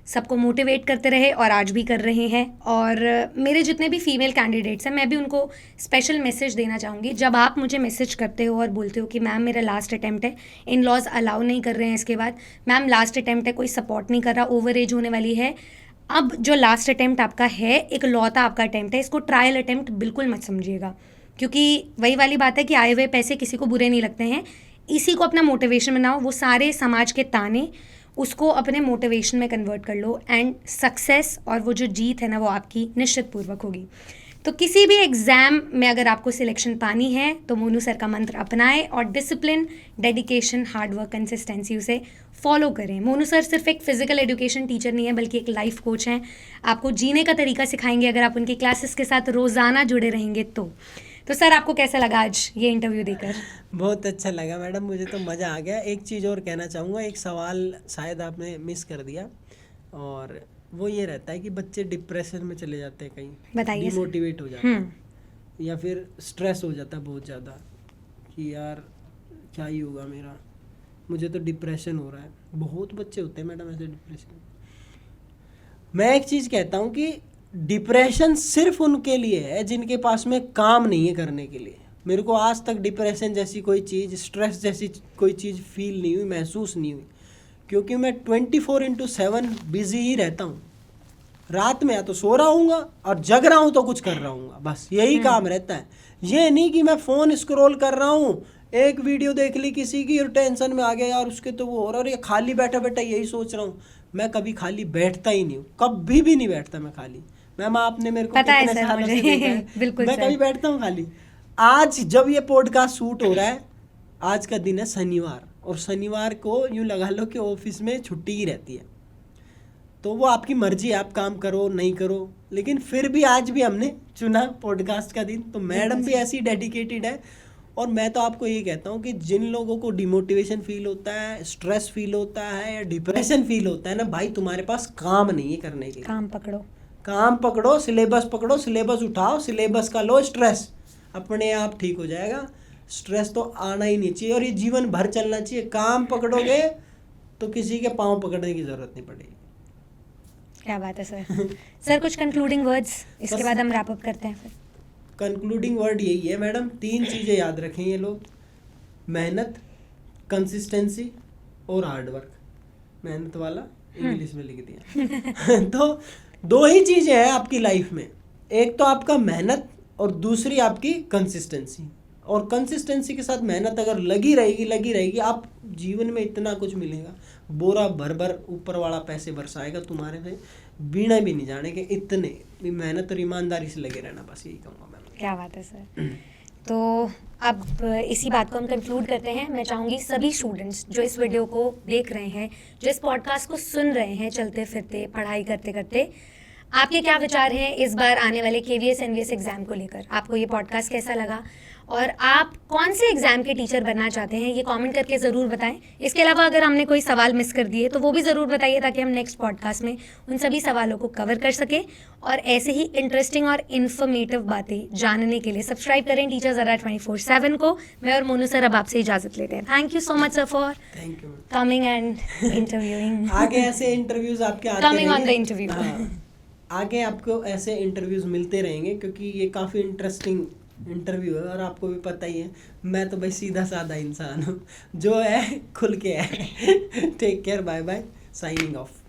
सबको मोटिवेट करते रहे और आज भी कर रहे हैं। और मेरे जितने भी फीमेल कैंडिडेट्स हैं, मैं भी उनको स्पेशल मैसेज देना चाहूँगी। जब आप मुझे मैसेज करते हो और बोलते हो कि मैम मेरा लास्ट अटैम्प्ट है, इन लॉज अलाउ नहीं कर रहे हैं इसके बाद, मैम लास्ट अटैम्प्ट है, कोई सपोर्ट नहीं कर रहा, ओवर एज होने वाली है, अब जो लास्ट अटैम्प्ट आपका है, एक लौता आपका अटैम्प्ट है, इसको ट्रायल अटैम्प्ट बिल्कुल मत समझिएगा, क्योंकि वही वाली बात है कि आए हुए पैसे किसी को बुरे नहीं लगते हैं। इसी को अपना मोटिवेशन बनाओ, वो सारे समाज के ताने उसको अपने मोटिवेशन में कन्वर्ट कर लो, एंड सक्सेस और वो जो जीत है ना वो आपकी निश्चित पूर्वक होगी। तो किसी भी एग्ज़ाम में अगर आपको सिलेक्शन पानी है तो मोनू सर का मंत्र अपनाएं और डिसिप्लिन, डेडिकेशन, हार्डवर्क, कंसिस्टेंसी उसे फॉलो करें। मोनू सर सिर्फ एक फिजिकल एजुकेशन टीचर नहीं है बल्कि एक लाइफ कोच हैं। आपको जीने का तरीका सिखाएंगे अगर आप उनकी क्लासेस के साथ रोज़ाना जुड़े रहेंगे तो सर आपको कैसा लगा आज ये इंटरव्यू देकर? बहुत अच्छा लगा मैडम, मुझे तो मज़ा आ गया। एक चीज़ और कहना चाहूँगा, एक सवाल शायद आपने मिस कर दिया, और वो ये रहता है कि बच्चे डिप्रेशन में चले जाते हैं, कहीं बताइए। डिमोटिवेट हो जाते हैं, या फिर स्ट्रेस हो जाता है बहुत ज़्यादा कि यार क्या ही होगा मेरा, मुझे तो डिप्रेशन हो रहा है। बहुत बच्चे होते हैं मैडम ऐसे डिप्रेशन। मैं एक चीज़ कहता हूँ कि डिप्रेशन सिर्फ उनके लिए है जिनके पास में काम नहीं है करने के लिए। मेरे को आज तक डिप्रेशन जैसी कोई चीज़, स्ट्रेस जैसी कोई चीज़ फील नहीं हुई, महसूस नहीं हुई, क्योंकि मैं 24/7 बिजी ही रहता हूँ। रात में या तो सो रहा हूँगा और जग रहा हूँ तो कुछ कर रहा हूँ, बस यही काम रहता है। ये नहीं कि मैं फ़ोन स्क्रॉल कर रहा हूँ, एक वीडियो देख ली किसी की और टेंशन में आ गया यार उसके तो वो हो रहा है, और ये खाली बैठा बैठा यही सोच रहा हूँ। मैं कभी खाली बैठता ही नहीं हूँ, कभी भी नहीं बैठता मैं खाली। मैम आपने मेरे को कितने सालों से देखा है, बिल्कुल मैं कभी बैठता हूँ खाली? आज जब ये पॉडकास्ट शूट हो रहा है, आज का दिन है शनिवार, और शनिवार को यूँ लगा लो कि ऑफिस में छुट्टी ही रहती है। तो वो आपकी मर्जी है, आप काम करो नहीं करो, लेकिन फिर भी आज भी हमने चुना पॉडकास्ट का दिन। तो मैडम भी ऐसी डेडिकेटेड है। और मैं तो आपको ये कहता हूँ कि जिन लोगों को डिमोटिवेशन फील होता है, स्ट्रेस फील होता है या डिप्रेशन फील होता है ना भाई, तुम्हारे पास काम नहीं है करने के लिए। काम पकड़ो, काम पकड़ो, सिलेबस पकड़ो, सिलेबस उठाओ, सिलेबस का लो स्ट्रेस, अपने आप ठीक हो जाएगा। स्ट्रेस तो आना ही नहीं चाहिए और ये जीवन भर चलना चाहिए। काम पकड़ोगे तो किसी के पाँव पकड़ने की जरूरत नहीं पड़ेगी। क्या बात है सर। सर कुछ कंक्लूडिंग वर्ड्स, इसके बस- बाद हम रैप अप करते हैं फिर। कंक्लूडिंग वर्ड यही है मैडम, 3 चीज़ें याद रखें ये लोग: मेहनत, कंसिस्टेंसी और हार्ड वर्क। मेहनत वाला इंग्लिश में लिख दिया। तो 2 ही चीज़ें हैं आपकी लाइफ में, एक तो आपका मेहनत और दूसरी आपकी कंसिस्टेंसी। और कंसिस्टेंसी के साथ मेहनत अगर लगी रहेगी, आप जीवन में इतना कुछ मिलेगा, बोरा भर भर ऊपर वाला पैसे बरसाएगा तुम्हारे से, बीना भी नहीं जाने के। इतने भी मेहनत और ईमानदारी से लगे रहना, बस यही कहूँगा मैं। क्या बात है सर। तो अब इसी बात को हम कंक्लूड करते हैं। मैं चाहूँगी सभी स्टूडेंट्स जो इस वीडियो को देख रहे हैं, जो इस पॉडकास्ट को सुन रहे हैं चलते फिरते, पढ़ाई करते करते, आपके क्या विचार हैं इस बार आने वाले KVS NVS एग्ज़ाम को लेकर? आपको ये पॉडकास्ट कैसा लगा और आप कौन से एग्ज़ाम के टीचर बनना चाहते हैं, ये कमेंट करके ज़रूर बताएं। इसके अलावा अगर हमने कोई सवाल मिस कर दिए तो वो भी ज़रूर बताइए, ताकि हम नेक्स्ट पॉडकास्ट में उन सभी सवालों को कवर कर सकें। और ऐसे ही इंटरेस्टिंग और इन्फॉर्मेटिव बातें जानने के लिए सब्सक्राइब करें टीचर्स अड्डा 24/7 को। मैं और मोनू सर अब आपसे इजाज़त लेते हैं। Thank you so much sir for thank you. Coming and interviewing. आगे ऐसे इंटरव्यूज आपके आते Coming on रहेंगे। the interview. हाँ, आगे आपको ऐसे इंटरव्यूज मिलते रहेंगे, क्योंकि ये काफ़ी इंटरेस्टिंग इंटरव्यू है। और आपको भी पता ही है, मैं तो भाई सीधा साधा इंसान हूँ, जो है खुल के है। Take care, bye bye, signing of.